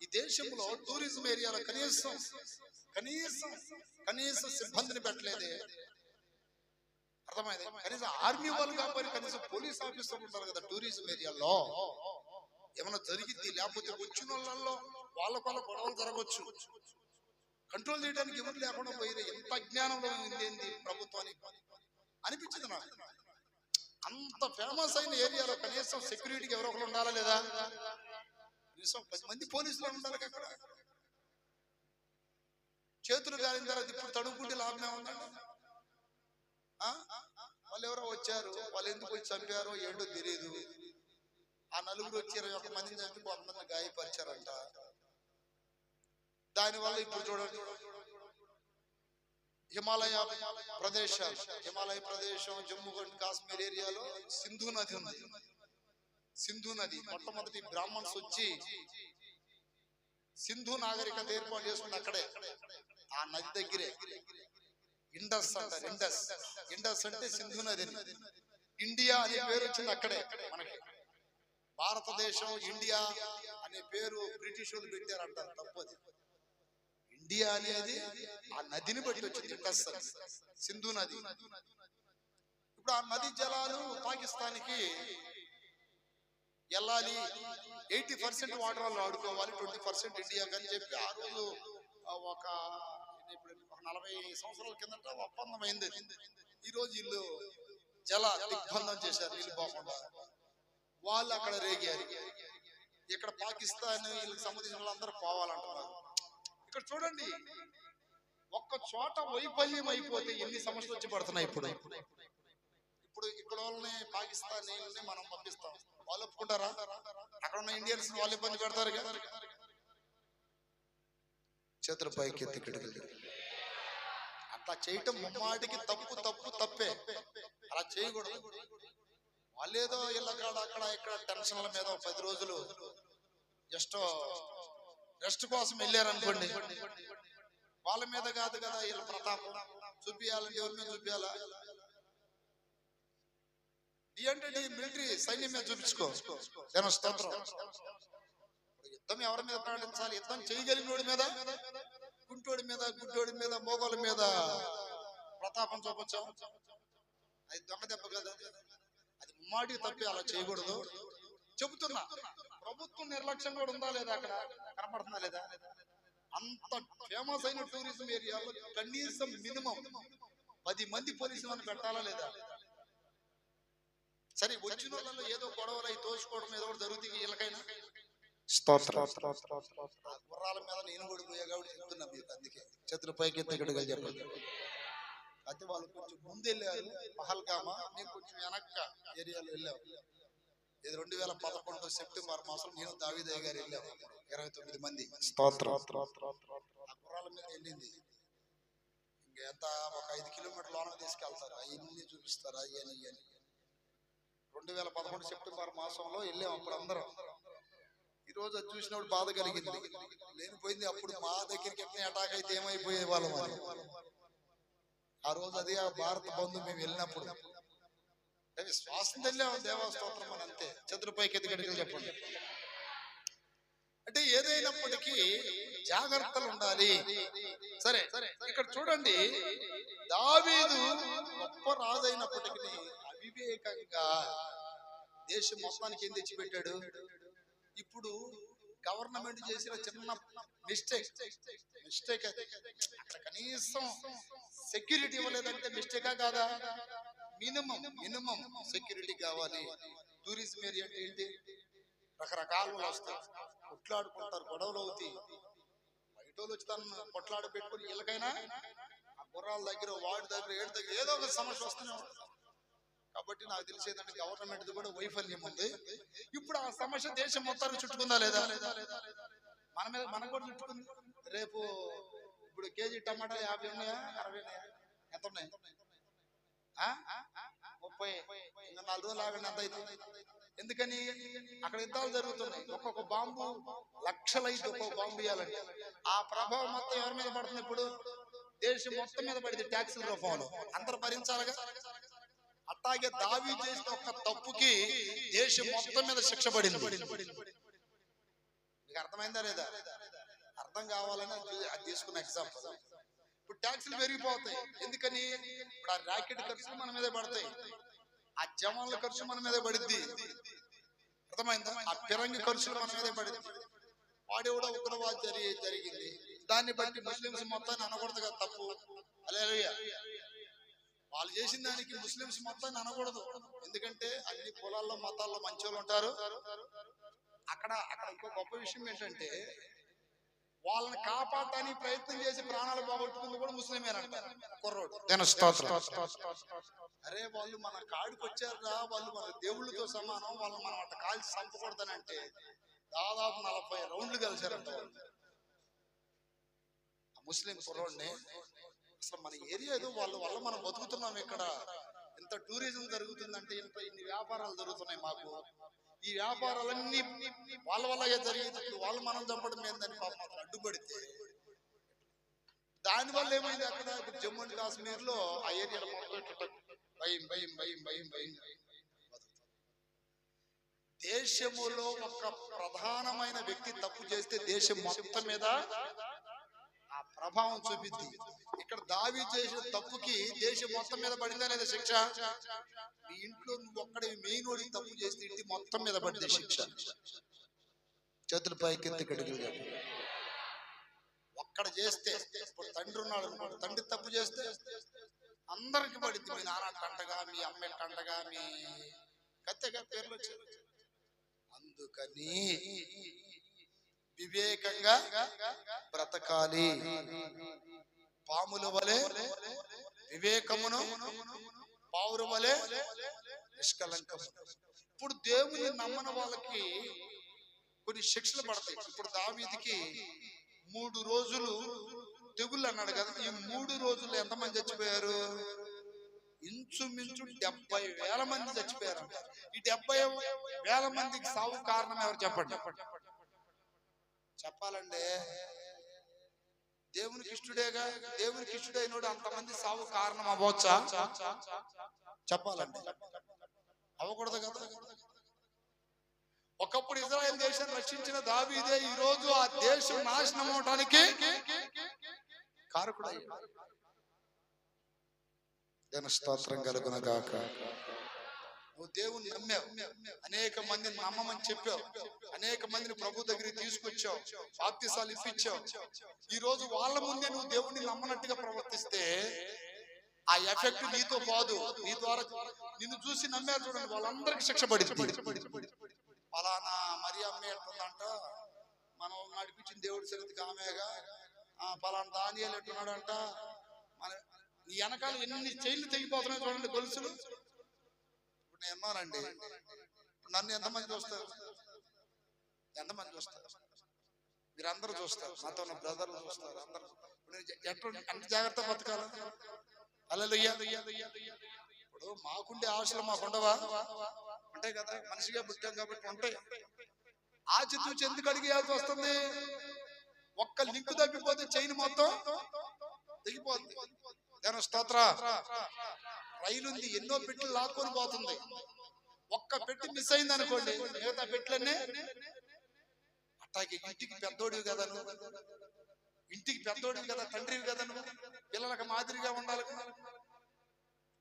ఈ దేశంలో టూరిజం ఏరియాలో కనీసం సిబ్బందిని పెట్టలేదే. అర్థమైంది? కనీసం ఆర్మీ వాళ్ళు కాబట్టి కనీసం పోలీస్ ఆఫీసర్లు ఉంటారు కదా టూరిజం ఏరియాలో. ఏమైనా జరిగింది లేకపోతే వచ్చిన వాళ్ళల్లో వాళ్ళ గొడవలు జరగవచ్చు, కంట్రోల్ చేయడానికి ఎవరు లేకుండా పోయితే ఎంత అజ్ఞానంలో ఉంది ప్రభుత్వానికి అనిపించింది నాకు. అంత ఫేమస్ అయిన ఏరియాలో కనీసం సెక్యూరిటీకి ఎవరో ఒకరు ఉండాలా లేదా? కనీసం 10 మంది పోలీసులు ఉండాలి అక్కడ. చేతులు గాలిన తర్వాత ఇప్పుడు తడుపుకుంటే లాభమే ఉందండి. వాళ్ళు ఎవరో వచ్చారు, వాళ్ళు ఎందుకు వచ్చి చంపారో ఏంటో తెలియదు. ఆ నలుగురు వచ్చి 21 మందిని చంపి 100 మందిని గాయపరిచారంట. దానివల్ల ఇప్పుడు చూడండి, హిమాలయ ప్రదేశం జమ్మూ అండ్ కాశ్మీర్ ఏరియాలో సింధు నది ఉంది. సింధు నది మొట్టమొదటి బ్రాహ్మణ్స్ వచ్చి సింధు నాగరికత ఏర్పాటు చేసుకుని అక్కడే ఆ నది దగ్గరే ఇండస్ అంటారు. ఇండస్ అంటే సింధు నది. ఇండియా అనే పేరు వచ్చింది అక్కడే. మనకి భారతదేశం ఇండియా అనే పేరు బ్రిటిష్ వాళ్ళు పెట్టారంటారు, తప్పది. ఇండియా అనేది ఆ నదిని బట్టి వచ్చింది, ఇండస్ సింధు నది. ఇప్పుడు ఆ నది జలాలు పాకిస్తాన్కి వెళ్ళాలి, 80% వాటర్ వాళ్ళు ఆడుకోవాలి, 20% ఇండియా అని చెప్పి ఆ రోజు ఒక 40 సంవత్సరాల కిందట ఒప్పందం అయింది. ఈ రోజు వీళ్ళు జల దిగ్బంధం చేశారు, నీళ్ళు పోకుండా. వాళ్ళు అక్కడ రేగారు. ఇక్కడ పాకిస్తాన్ వీళ్ళకి సంబంధించిన వాళ్ళందరూ పోవాలంటున్నారు. ఇక్కడ చూడండి, ఒక్క చోట వైఫల్యం అయిపోతే ఎన్ని సమస్యలు వచ్చి పడుతున్నాయి. ఇప్పుడు ఇక్కడ వాళ్ళని పాకిస్తాన్ మనం పంపిస్తాం, వాళ్ళు ఒప్పుకుంటారా? అక్కడ ఉన్న ఇండియన్స్ వాళ్ళు ఇబ్బంది పెడతారు కదా. చేతుల పైకి ఎత్తి ఇక్కడికి అట్లా చేయటం ముమ్మాటికి తప్పే. అలా చేయకూడదు. వాళ్ళేదో ఇళ్ళకాడ అక్కడ ఇక్కడ టెన్షన్ల మీద 10 రోజులు జస్ట్ రెస్ట్ కోసం వెళ్ళారనుకోండి, వాళ్ళ మీద కాదు కదా వీళ్ళ ప్రతాపం చూపియాలంటే ఎవరి మీద చూపియాలా? ఏంటంటే మిలిటరీ సైన్యం మీద చూపించుకో. స్తోత్రం. యుద్ధం ఎవరి మీద ప్రకటించాలి? యుద్ధం చేయగలిగినోడి మీద కుంటోడి మీద, గుడ్డోడి మీద, మోగోళ్ళ మీద ప్రతాపం చూపించాం. అది దొంగ దెబ్బ కదా, అది ముమ్మాటికి తప్పి అలా చేయకూడదు చెబుతున్నా. ప్రభుత్వం నిర్లక్ష్యం కూడా ఉందా లేదా, అక్కడ కనపడుతుందా లేదా? అంత ఫేమస్ అయిన టూరిజం ఏరియాలో కనీసం మినిమం 10 మంది పోలీసులను పెట్టాలా లేదా? సరే, వచ్చిన వాళ్ళలో ఏదో గొడవలు అయి తోసుకోవడం ఏదో ఒకటి జరుగుతుంది వీళ్ళకైనా. గుర్రాల మీద నేను కూడా పోయా కాబట్టి చెప్తున్నా మీకు. అందుకే చేతుల పైకి ఎత్తిగడగా చెప్పండి. అయితే వాళ్ళు కొంచెం ముందు వెళ్ళారు పహల్గామా, నేను కొంచెం వెనక్క ఏరియాలో వెళ్ళాం. ఇది 2011 సెప్టెంబర్ మాసం నేను దావీదయ్య గారు వెళ్ళాము, 29 మంది. ఆ గుర్రాల మీద వెళ్ళింది. ఇంకెంత ఒక 5 కిలోమీటర్ల లోన తీసుకెళ్తారు, అవన్నీ చూపిస్తారు. అయ్యని 2011 సెప్టెంబర్ మాసంలో వెళ్ళాము అప్పుడు అందరం. ఈ రోజు అది చూసినప్పుడు బాధ కలిగింది, లేనిపోయింది. అప్పుడు మా దగ్గరికి ఎట్లా అటాక్ అయితే ఏమైపోయే వాళ్ళం అని. ఆ రోజు అది ఆ భారత బంధు మేము వెళ్ళినప్పుడు శ్వాసం వెళ్ళాము, దేవస్తోత్రం అని అంతే. చతురపైకి ఎత్తిగడికలు చెప్పండి. అంటే ఏదైనప్పటికీ జాగ్రత్తలు ఉండాలి. సరే, ఇక్కడ చూడండి, దావీదు గొప్ప రాజు అయినప్పటికీ అవివేకంగా దేశం మొత్తానికి ఏం తెచ్చిపెట్టాడు. ఇప్పుడు గవర్నమెంట్ చేసిన చిన్న మిస్టేక్ అది. అక్కడ కనీసం సెక్యూరిటీ ఇవ్వలేదంటే మిస్టేకా కాదా? మినిమం సెక్యూరిటీ కావాలి. టూరిజం ఏరియా అంటే ఏంటి, రకరకాలు వస్తాయి, కొట్లాడుకుంటారు, గొడవలు అవుతాయి. బయట వాళ్ళు వచ్చి తను కొట్లాడ పెట్టుకుని వీళ్ళకైనా ఆ గుర్రాల దగ్గర, వాడి దగ్గర, ఏడు దగ్గర ఏదో ఒక సమస్య వస్తూనే ఉంటుంది. కాబట్టి నాకు తెలిసేదంటే గవర్నమెంట్ కూడా వైఫల్యం ఉంది. ఇప్పుడు ఆ సమస్య దేశం మొత్తానికి చుట్టుకుందా లేదా? మన మీద మనకు కూడా చుట్టుకుంది. రేపు ఇప్పుడు కేజీ టమాటా 50 ఉన్నాయా, 60 ఉన్నాయా, ఎంత ఉన్నాయి? 30. ఇంకా 4 రోజులు ఆగండి, ఎంత అవుతుంది? ఎందుకని అక్కడ యుద్ధాలు జరుగుతున్నాయి. ఒక్కొక్క బాంబు లక్షలైతే ఒక్కొక్క బాంబు ఇవ్వాలంటే ఆ ప్రభావం మొత్తం ఎవరి మీద పడుతుంది? ఇప్పుడు దేశం మొత్తం మీద పడింది ట్యాక్సుల రూపంలో, అందరూ భరించాలిగా. అట్లాగే దావీదు చేసిన ఒక్క తప్పుకి దేశం మొత్తం మీద శిక్ష పడింది. మీకు అర్థమైందా లేదా? అర్థం కావాలని అది తీసుకున్న ఎగ్జాంపుల్. ఇప్పుడు ట్యాక్సులు పెరిగిపోతాయి. ఎందుకని? ఇప్పుడు ఆ ర్యాకెట్ ఖర్చులు మన మీదే పడతాయి, ఆ జవాన్ల ఖర్చు మన మీదే పడింది. అర్థమైందా? ఆ పిరంగి ఖర్చులు మన మీదే పడింది. వాడి కూడా ఉగ్రవాద జరిగింది. దాన్ని బట్టి ముస్లింస్ మొత్తాన్ని అనకూడదు కదా, తప్పు. హల్లెలూయా. వాళ్ళు చేసిన దానికి ముస్లింస్ మొత్తాన్ని అనకూడదు. ఎందుకంటే అన్ని కులాల్లో మతాల్లో మంచోళ్ళు ఉంటారు. అక్కడ ఇంకో గొప్ప విషయం ఏంటంటే, వాళ్ళని కాపాడటానికి ప్రయత్నం చేసి ప్రాణాలు పోగొట్టుకుంది కూడా ముస్లిమేనంట కుర్రోడు. అరే, వాళ్ళు మన కాడికి వచ్చారా, వాళ్ళు మన దేవుళ్ళతో సమానం, వాళ్ళు మనం అట్ట కాల్చి చంపకూడదని అంటే దాదాపు 40 రౌండ్లు కలిసారంట ముస్లిం కుర్రోడ్ని. అసలు మన ఏరియా ఏదో వాళ్ళ వల్ల మనం బతుకుతున్నాం. ఇక్కడ ఇంత టూరిజం జరుగుతుందంటే, ఇన్ని వ్యాపారాలు జరుగుతున్నాయి మాకు. ఈ వ్యాపారాలన్నీ వాళ్ళ వల్ల జరిగింది. వాళ్ళు మనం చంపడం ఏందని పాపం అడ్డుపడితే దానివల్ల ఏమైంది? అక్కడ ఇప్పుడు జమ్మూ అండ్ కాశ్మీర్ లో ఆ ఏరియాలో భయం. దేశములో ఒక ప్రధానమైన వ్యక్తి తప్పు చేస్తే దేశం మొత్తం మీద ఆ ప్రభావం చూపిద్ది. ఇక్కడ దావీదు చేసిన తప్పుకి దేశం మొత్తం మీద పడిందా లేదా శిక్ష? మీ ఇంట్లో నువ్వు ఒక్కడే మెయిన్ ఓడి తప్పు చేస్తే ఇంటి మొత్తం మీద పడింది శిక్ష. చేతుల పైకి ఎత్తి గడిగలు ఒక్కడ చేస్తే, ఇప్పుడు తండ్రి ఉన్నాడు అనుకోండి, తండ్రి తప్పు చేస్తే అందరికి పడింది. మీ నాన్న కంటగా, మీ అమ్మ కంటగా, మీ కత్తెగా పేర్లు వచ్చారు. అందుకని వివేకంగా బ్రతకాలి. పాముల వలె వివేకమును, పావురు వలె నిష్కలంకము. ఇప్పుడు దేవుని నమ్మని వాళ్ళకి కొన్ని శిక్షలు పడతాయి. ఇప్పుడు దావీదుకి 3 రోజులు తెగుళ్ళు అన్నాడు కదా. ఈ 3 రోజులు ఎంతమంది చచ్చిపోయారు? ఇంచుమించు 70,000 మంది చచ్చిపోయారు. ఈ 70,000 మందికి సావు కారణం ఎవరు చెప్పండి? చెప్పాలండి, దేవునికి ఇష్టడేగా. దేవునికి ఇష్టడైనోడు అంతమంది సావు కారణం అవ్వచ్చా? చెప్పాలండి, అవ్వకూడదు కదా. ఒకప్పుడు ఇజ్రాయెల్ దేశాన్ని రక్షించిన దావీదే ఈ రోజు ఆ దేశం నాశనం అవడానికి కారకుడు దేని స్తోత్రం కలుగును గాక. నువ్వు దేవుని నమ్మావు, అనేక మందిని నమ్మమని చెప్పావు, అనేక మందిని ప్రభు దగ్గరికి తీసుకొచ్చావు, బాప్తిసాలు ఇప్పించావు. ఈ రోజు వాళ్ళ ముందే నువ్వు దేవుణ్ణి నమ్మనట్టుగా ప్రవర్తిస్తే ఆ ఎఫెక్ట్ నీతో పోదు. నీ ద్వారా నిన్ను చూసి నమ్మారు చూడండి, వాళ్ళందరికీ శిక్ష పడింది. పలానా మరి అమ్మే ఎట్టుందంట, మనం నడిపించిన దేవుడి సరిగ్గా ఆమెగా, పలానా దానియాలు ఎట్టున్నాడంట, మన నీ వెనకాల ఎన్ని చైన్లు తెగిపోతున్నాయి చూడండి, గొలుసులు. ఇప్పుడు నేను అన్నానండి, నన్ను ఎంతమంది చూస్తారు? ఎంతమంది చూస్తారు? మీరందరూ చూస్తారు, నాతో ఉన్న బ్రదర్లు చూస్తారు, అందరూ. ఎంత జాగ్రత్త బతకాలి. హల్లెలూయా. ఇప్పుడు మాకుండే ఆశలు మాకుండవా? ఉంటాయి కదా, మనిషిగా పుట్టాం కాబట్టి ఉంటాయి. ఆచితూచి ఎందుకు అడిగేయాల్సి వస్తుంది? ఒక్క లింక్ తగ్గిపోతే చైన్ మొత్తం తెగిపోతుంది. నేను స్తోత్ర. రైలు ఉంది, ఎన్నో పెట్లు లాక్కొని పోతుంది. ఒక్క పెట్టి మిస్ అయింది అనుకోండి, మిగతా పెట్లన్నీ అట్లాగే. ఇంటికి పెద్దోడివి కదా నువ్వు, ఇంటికి పెద్దోడివి కదా, తండ్రివి కదా నువ్వు, పిల్లలకు మాదిరిగా ఉండాలి.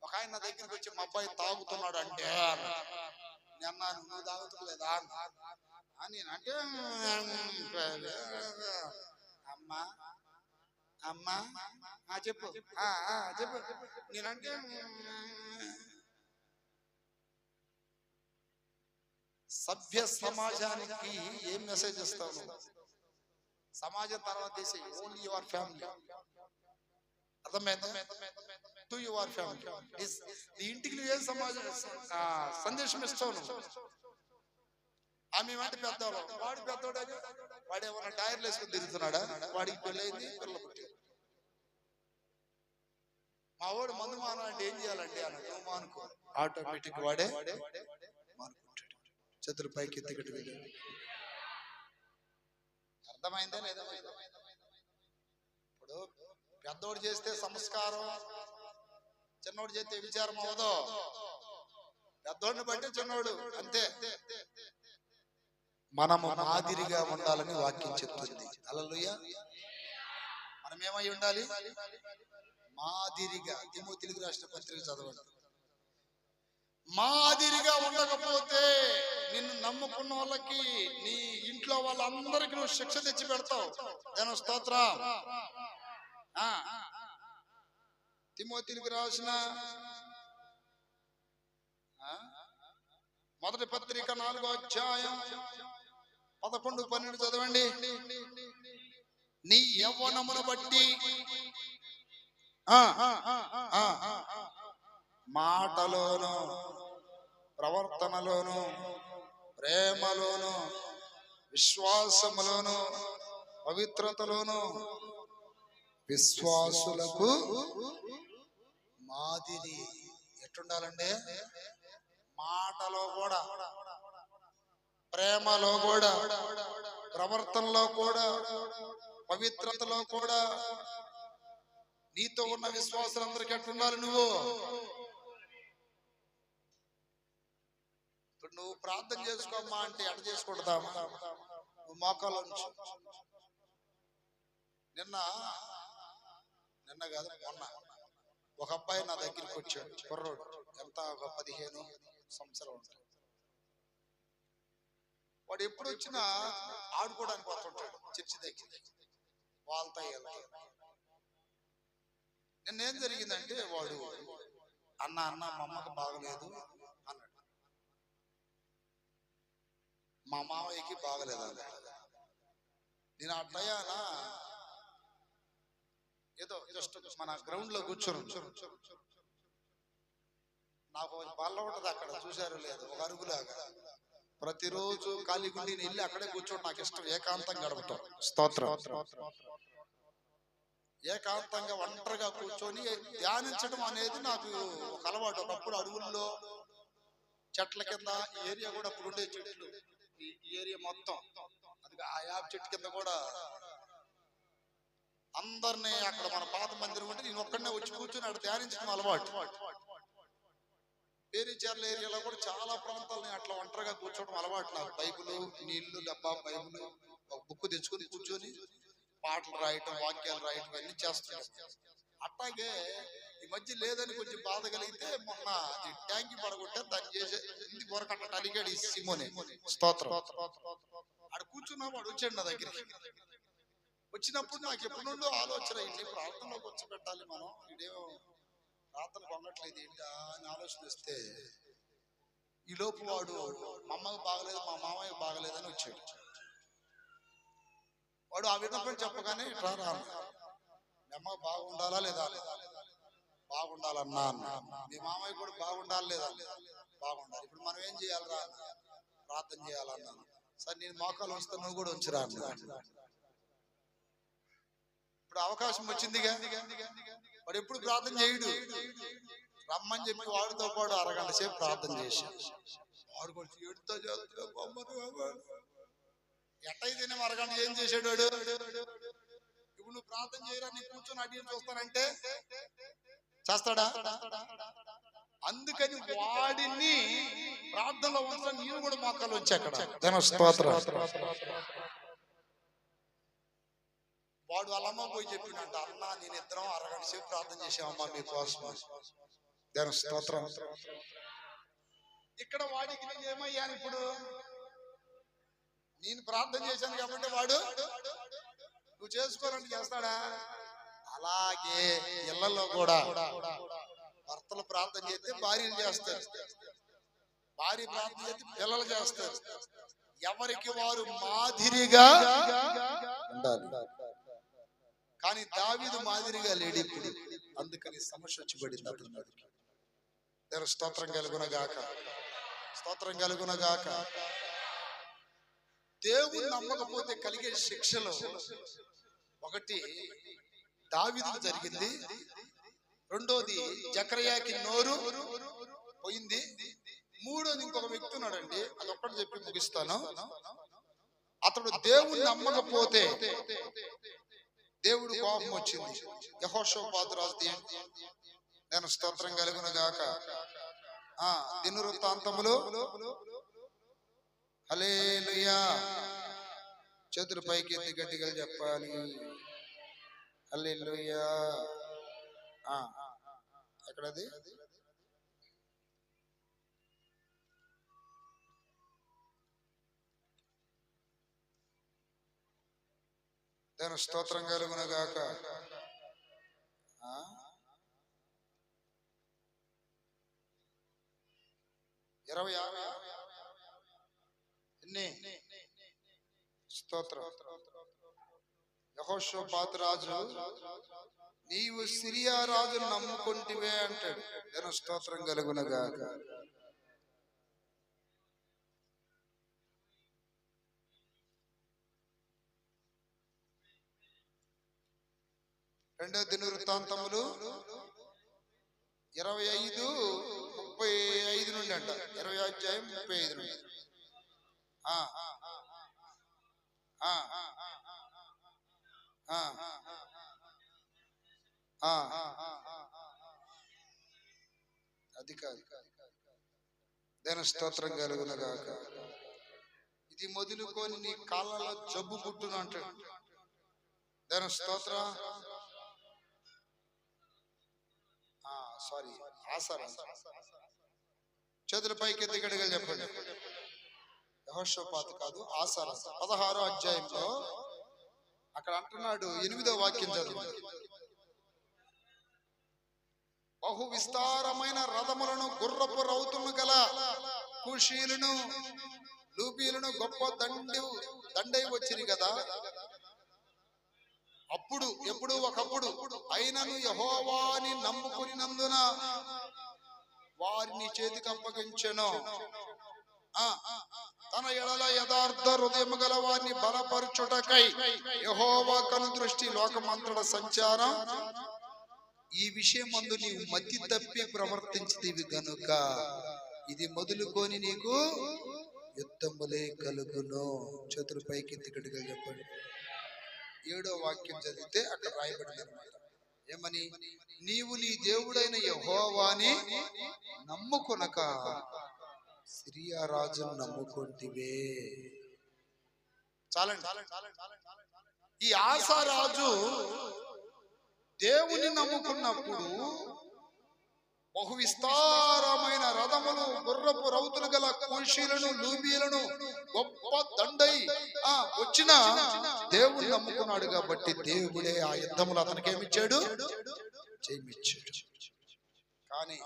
ఒక ఆయన నా దగ్గరికి వచ్చి, మా అబ్బాయి తాగుతున్నాడు అంటే అన్నాను, నువ్వు తాగుతులేదా నేనంటే, అమ్మా అమ్మా చెప్పు చెప్పు. నేనంటే సభ్య సమాజానికి ఏం మెసేజ్ ఇస్తావు? సమాజం తర్వాత తీసి ఓన్లీ యువర్ ఫ్యామిలీ. అర్థమైందా? To your family. నీ ఇంటికి నువ్వు ఏం సమాజం సందేశం ఇస్తావు నువ్వు? ఆమె అంటే పెద్దవాడు, వాడు పెద్దవాడే, వాడు ఏమన్నా టైర్లు వేసుకుని తిరుగుతున్నాడా? వాడికి పెళ్ళైంది, పిల్లలు పుట్టారు. మా వాడు మందు మానాలంటే ఏం చేయాలంటే అన్నాడు, నువ్వు మానుకో, ఆటోమేటిక్ వాడే మానుకుంటాడు. చేతులు పైకి ఎత్తికట్టు వెళ్ళి. అర్థమైందా లేదా? ఇప్పుడు పెద్దోడు చేస్తే సంస్కారం, చిన్నోడు చేస్తే విచారం అవదో. పెద్దోడిని బట్టి చిన్నోడు అంతే. మనము మాదిరిగా ఉండాలని వాక్యం చెప్తుంది. హల్లెలూయా. మనం ఏమై ఉండాలి? మాదిరిగా. తిమోతికి రాసిన పత్రిక చదవండి. మాదిరిగా ఉండకపోతే నిన్ను నమ్ముకున్న వాళ్ళకి, నీ ఇంట్లో వాళ్ళందరికీ నువ్వు శిక్ష తెచ్చి పెడతావు. నేను స్తోత్రం. తిమోతికి రాసిన మొదటి పత్రిక 4వ అధ్యాయం 11, 12 చదవండి. నీ యవ్వనమును బట్టి మాటలోను, ప్రవర్తనలోను, ప్రేమలోను, విశ్వాసములోను, పవిత్రతలోను విశ్వాసులకు మాదిరి. ఎట్టుండాలండి? మాటలో కూడా, ప్రేమలో కూడా, ప్రవర్తనలో కూడా, పవిత్రతలో కూడా నీతో ఉన్న విశ్వాసులందరికీ ఎట్లుండాలి నువ్వు? ఇప్పుడు నువ్వు ప్రార్థన చేసుకోమ్మా అంటే ఎట చేసుకుంటామా? నువ్వు మోకాళ్ళ నుంచి. నిన్న కాదు మొన్న ఒక అబ్బాయి నా దగ్గరికి వచ్చాడు, కుర్రోడు, ఎంత ఒక 15 సంవత్సరాలు ఉంటాడు. వాడు ఎప్పుడు వచ్చినా ఆడుకోవడానికి వస్తుంటాడు చర్చి దగ్గర, వాళ్ళతో వెళ్తాడు. నిన్నేం జరిగిందంటే, వాడు అన్న మా అమ్మకు బాగలేదు అన్నాడు, మా మామయ్యకి బాగలేదు అన్నాడు. నేను ఆ టయాన ఏదో జస్ట్ మన గ్రౌండ్ లో కూర్చొని, నాకు బల్ల ఉంటది అక్కడ, చూసారు లేదు, ఒక అరుగులాగా. ప్రతిరోజు ఖాళీ గుండి నేను వెళ్ళి అక్కడే కూర్చోండి, నాకు ఇష్టం. ఏకాంతంగా గడపటం. స్తోత్రం. ఏకాంతంగా ఒంటరిగా కూర్చొని ధ్యానించడం అనేది నాకు ఒక అలవాటు. ఒకప్పుడు అడవుల్లో చెట్ల కింద, ఈ ఏరియా కూడా అప్పుడు ఉండే చెట్లు, ఈ ఏరియా మొత్తం, అది ఆ యాప్ చెట్టు కింద కూడా అందరినీ, అక్కడ మన పాత మందిరం ఉంటే నేను ఒక్కడనే వచ్చి కూర్చొని అక్కడ ధ్యానించడం అలవాటు. పేరీచర్ల ఏరియాలో కూడా చాలా ప్రాంతాలని అట్లా ఒంటరిగా కూర్చోవడం అలవాటు నాకు. బైబుల్, నీళ్లు, డబ్బా బైబుల్, ఒక బుక్ తెచ్చుకొని కూర్చొని పాటలు రాయటం, వాక్యాలు రాయటం అన్ని చేస్తుంటాం. అట్లాగే ఈ మధ్య లేదని కొంచెం బాధ కలిగితే మొన్న అది ట్యాంకి పడగొట్టే దాన్ని చేసే ఇంటికి వరకట్ట అడిగాడు ఈ సిమోనే. స్తోత్రం. ఆడ కూర్చున్నా వాడు వచ్చాడు నా దగ్గరికి. వచ్చినప్పుడు నాకు ఎప్పటి నుండో ఆలోచన, ఇన్ని ప్రార్థనలో కూర్చోబెట్టాలి మనం, ఇదేమో ప్రార్థన పొంగట్లేదు ఏంటా అని ఆలోచన వస్తే ఈ లోపు వాడు మా అమ్మకి బాగలేదు, మా మామయ్య బాగలేదని వచ్చాడు. వాడు ఆ విన్నపం చెప్పగానే ఇట్లా రాను, మీ అమ్మ బాగుండాలా లేదా, బాగుండాలన్నా అన్న, మీ మామయ్య కూడా బాగుండాలి లేదా, బాగుండాలి. ఇప్పుడు మనం ఏం చేయాలరా, ప్రార్థన చేయాలన్నాను. సరే నేను మోకాలు వస్తే నువ్వు కూడా ఉంచురా అన్న. ఇప్పుడు అవకాశం వచ్చిందిగా, వాడు ఎప్పుడు ప్రార్థన చేయడు. రమ్మని చెప్పి వాడితో పాటు అరగంట సేపు ప్రార్థన చేశాడు. వాడు కొంచెం ఏడుతో ఎట్టయితేనే అరగంట ఏం చేశాడు వాడు. ఇప్పుడు నువ్వు ప్రార్థన చేయరా, నీ కూర్చొని అడిగి చూస్తానంటే చేస్తాడా? అందుకని వాడిని ప్రార్థనలో ఉంచడం, నేను కూడా మోకాలు వచ్చి అక్కడ స్తోత్రం. వాడు వాళ్ళ అమ్మ పోయి చెప్పినట్ట, అన్న నేను ఇద్దరం అరగంట సేపు ప్రార్థన చేసామమ్మా మీకోసం. దాని స్తోత్రం. ఇక్కడ వాడికి నేను ఏమయ్యాను, ఇప్పుడు నేను ప్రార్థన చేశాను కాబట్టి వాడు నువ్వు చేసుకోవాలని చేస్తాడా? అలాగే ఇళ్లలో కూడా భర్తలు ప్రార్థన చేస్తే భార్యలు చేస్తారు, భార్య ప్రార్థన చేస్తే పిల్లలు చేస్తారు. ఎవరికి వారు మాదిరిగా ఉండాలి. కానీ దావీదు మాదిరిగా లేడు ఇప్పుడు. అందుకని సమస్య వచ్చి పడింది అతనికి. స్తోత్రం కలుగునగాక, స్తోత్రం కలుగునగాక. దేవుని నమ్మకపోతే కలిగే శిక్షలు ఒకటి దావీదుకు జరిగింది, రెండోది జకర్యాకి నోరు పోయింది, మూడోది ఇంకొక వ్యక్తి ఉన్నాడండి, అదొక్కటి చెప్పి ముగిస్తాను. అతడు దేవుని నమ్మకపోతే దేవుడు కోపం వచ్చింది. యెహోషాపాతు రాజు, నేను స్తోత్రం కలుగునగాక. దినవృత్తాంతములు, హల్లెలూయా. చేతులు పైకి ఎత్తి గట్టిగా చెప్పాలి, హల్లెలూయా. ఎక్కడది? నేను స్తోత్రం కలుగునగాక. ఎన్ని స్తోత్రం. యెహోషాపాతు రాజు, నీవు సిరియా రాజును నమ్ముకుంటివే అంటాడు. నేను స్తోత్రం కలుగునగాక. రెండో దినవృత్తాంతములు 25:35 నుండి అంట, 20 అధ్యాయం 35 నుండి. అది కాదు, దాని స్తోత్రం కలుగునగాక. ఇది మొదలుకొని నీ కాళ్ళలో జబ్బు పుట్టును అంటాడు. దాని స్తోత్రం. సారీ, ఆసారం. చేతుల పైకి ఎత్తి గట్టిగా చెప్పండి. యెహోషాపాతు కాదు, ఆసారం. 16వ అధ్యాయంలో అక్కడ అంటున్నాడు, 8వ వాక్యం చదువు. బహు విస్తారమైన రథములను, గుర్రపు రౌతులను గల కుషీలను, లూబీలను గొప్ప దండై వచ్చింది కదా. అప్పుడు ఎప్పుడు ఒకప్పుడు అయినను యెహోవాని నమ్ముకునినందున వారిని చేతికి అప్పగించెను. తన ఎడల యథార్థ హృదయము గల వారిని బలపరచుటకై యెహోవా కను దృష్టి లోకమంతట సంచారం. ఈ విషయమందు నీవు మతి తప్పి ప్రవర్తించితివి గనుక ఇది మొదలుకొని నీకు యుద్ధములే కలుగును. చేతులు పైకి ఎత్తి గట్టిగా చెప్పండి. 7వ వాక్యం చదివితే అక్కడ రాయబడింది అన్నమాట. ఏమని? నీవు నీ దేవుడైన యెహోవాని నమ్ముకొనక సిరియా రాజును నమ్ముకొంటివే. చాలండి. ఈ ఆసారాజు దేవుని నమ్ముకున్నప్పుడు బహు విస్తారమైన రథములు, గుర్రపు రౌతులు గల కూషీలను, లూబీలను గొప్ప దండై వచ్చిన దేవుని నమ్ముకున్నాడు కాబట్టి దేవుడే ఆ యుద్ధములు అతనికి ఏమిచ్చాడు? జయమిచ్చాడు. కానీ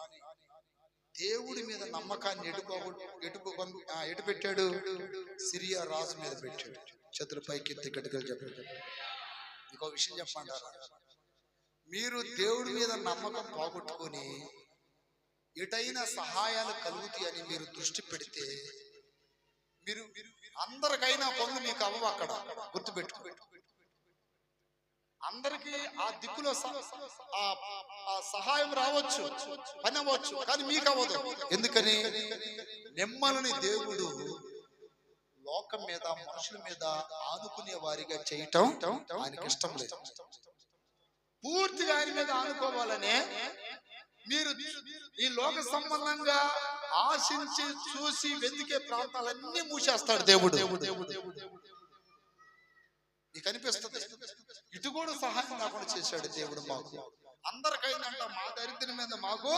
దేవుడి మీద నమ్మకాన్ని ఎటు పెట్టాడు? సిరియా రాజు మీద పెట్టాడు. చేతుల పైకి ఎత్తి గట్టిగా చెప్పాడు. ఇంకో విషయం చెప్పంటారా, మీరు దేవుడి మీద నమ్మకం పోగొట్టుకొని ఎటైనా సహాయాలు కలుగుతాయి అని మీరు దృష్టి పెడితే మీరు అందరికైనా పనులు మీకు అవ్వవు. అక్కడ గుర్తుపెట్టుకో, అందరికీ ఆ దిక్కులో ఆ సహాయం రావచ్చు, పని అవ్వచ్చు, కానీ మీకు అవ్వదు. ఎందుకని? నెమ్మలని దేవుడు లోకం మీద, మనుషుల మీద ఆనుకునే వారిగా చేయటం ఆయనకి ఇష్టం లేదు. పూర్తిగా ఆయన మీద ఆనుకోవాలనే మీరు ఈ లోక సంబంధంగా ఆశించి చూసి వెతికే ప్రాంతాలన్నీ మూసేస్తాడు దేవుడు. నీకు అనిపిస్తుంది ఇటు కూడా సహాయం కాకుండా చేశాడు దేవుడు మాకు. అందరికైనా అంట మా దరిద్రం మీద మాకు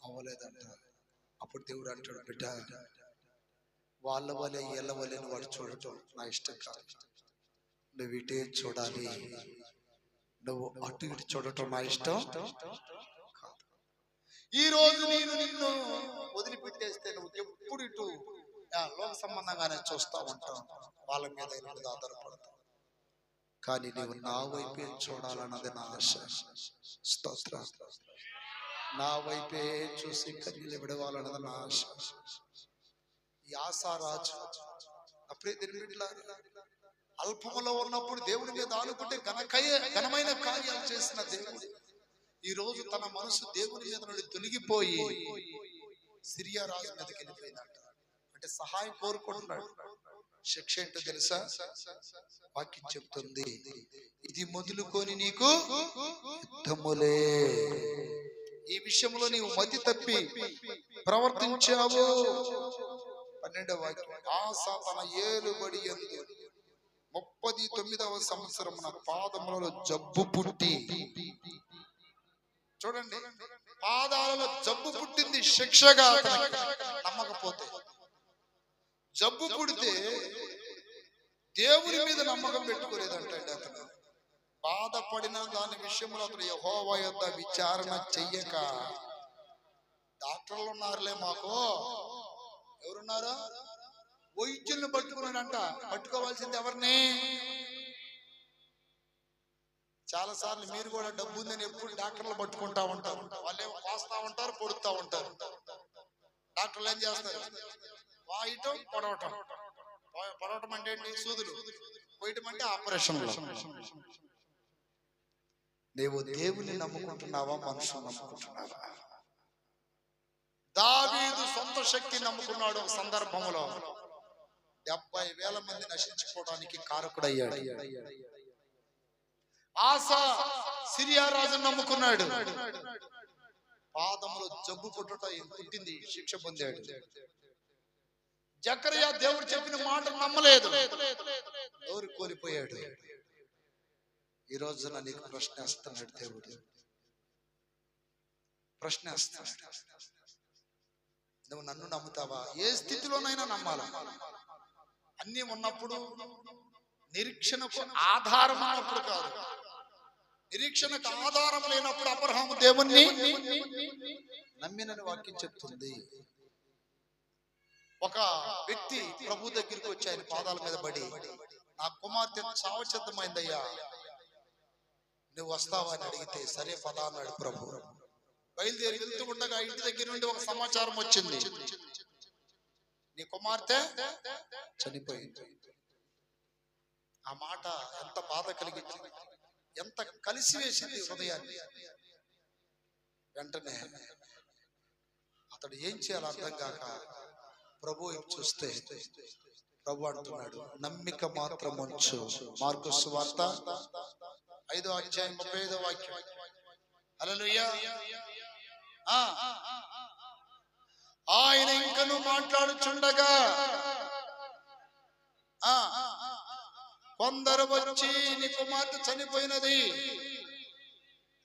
అవ్వలేదంట. అప్పుడు దేవుడు అంటాడు, బిడ్డ వాళ్ళ వలె వీళ్ళ వలె వాడు చూడటం నా ఇష్టం కాదు. నువ్వు ఇటే చూడాలి, నువ్వు అటు ఇటు చూడటం నా ఇష్టం కాదు. ఈ రోజు నేను నిన్ను వదిలిపెట్టేస్తే నువ్వు ఎప్పుడు ఇటు లోక సంబంధంగానే చూస్తా ఉంటావు, వాళ్ళ మీద ఆధారపడతావు. కానీ నీవు నా వైపే చూడాలన్నది నా ఆశ. స్తోత్రం. నా వైపే చూసి కన్నీళ్ళు విడవాలన్నది నా ఆశ. ఈ ఆసారాజు అల్పములో ఉన్నప్పుడు దేవుడి మీద ఆనుకుంటే ఘనమైన కార్యాలు చేసిన దేవుడు ఈ రోజు తన మనసు దేవుని మీద నుండి తొలగిపోయి సిరియా రాజు మీదకి వెళ్ళిపోయిందంట. అంటే సహాయం కోరుకుంటున్నాడు. శిక్ష ఏంటో తెలుసా? వాక్యం చెప్తుంది, ఇది మొదలుకొని నీకు యుద్ధములే. ఈ విషయంలో నీవు మతి తప్పి ప్రవర్తించావు. 12వ వాక్యం, ఆసా తన ఏలుబడి యందు 39వ సంవత్సరమున పాదములలో జబ్బు పుట్టి. చూడండి, పాదాలలో జబ్బు పుట్టింది శిక్షగా. నమ్మకపోతే జబ్బు పుడితే దేవుని మీద నమ్మకం పెట్టుకోలేదంటే అతను బాధపడిన దాని విషయంలో అతను యెహోవా యొద్ద విచారణ చెయ్యక, డాక్టర్లు ఉన్నారులే మాకు, ఎవరున్నారా? వైద్యులను పట్టుకున్నాడంట. పట్టుకోవాల్సింది ఎవరిని? చాలా సార్లు మీరు కూడా డబ్బు ఉందని ఎప్పుడు డాక్టర్లు పట్టుకుంటా ఉంటారు. వాళ్ళేమో కోస్తా ఉంటారు, పొడుతా ఉంటారు. డాక్టర్లు ఏం చేస్తారు? వాయటం, పొడవటం. పొడవటం అంటే ఏంటి? సూదులు. పోయటం అంటే ఆపరేషన్. నీవు దేవుని నమ్ముకుంటున్నావా, మనుషులు నమ్ముకుంటున్నావా? దావీదు సొంత శక్తి నమ్ముకున్నాడు. ఒక సందర్భంలో 70,000 మంది నశించుకోవడానికి కారకుడయ్యాడు. ఆసా సిరియా రాజు నమ్ముకున్నాడు. పాదములో జబ్బు పుట్టింది, శిక్ష పొందాడు. జకరియా దేవుడు చెప్పిన మాట నమ్మలేదు, ఎవరు కోల్పోయాడు. ఈ రోజున నీకు ప్రశ్నిస్తున్నాడు దేవుడు, ప్రశ్నిస్తున్నాడు. నువ్వు నన్ను నమ్ముతావా? ఏ స్థితిలోనైనా నమ్మాలా. అన్ని ఉన్నప్పుడు, నిరీక్షణకు ఆధారం ఉన్నప్పుడు కాదు. నిరీక్షణకు ఆధారం లేనప్పుడు అబ్రహాము దేవుణ్ణి నమ్మినని వాక్యం చెప్తుంది. ఒక వ్యక్తి ప్రభు దగ్గరికి వచ్చి ఆయన పాదాల మీద పడి, నా కుమార్తె చావసిద్ధమైందయ్యా, నువ్వు వస్తావా అని అడిగితే, సరే పదా అన్నాడు ప్రభు. బయలుదేరి వెళ్తూ ఉండగా ఇంటి దగ్గర నుండి ఒక సమాచారం వచ్చింది, నీ కుమార్తె చనిపోయింది. ఆ మాట ఎంత బాధ కలిగించింది, ఎంత కలిసి వేసింది హృదయాన్ని. వెంటనే అతడు ఏం చేయాలో అర్థం కాక ప్రభు చూస్తే ప్రభు అంటున్నాడు, నమ్మిక మాత్రం ఉంచు. మార్కు సువార్త 5వ అధ్యాయం 35వ వాక్యం. హల్లెలూయా. ఆయన ఇంకను మాట్లాడుచుండగా కొందరు వచ్చి నీ కుమార్తె చనిపోయినది,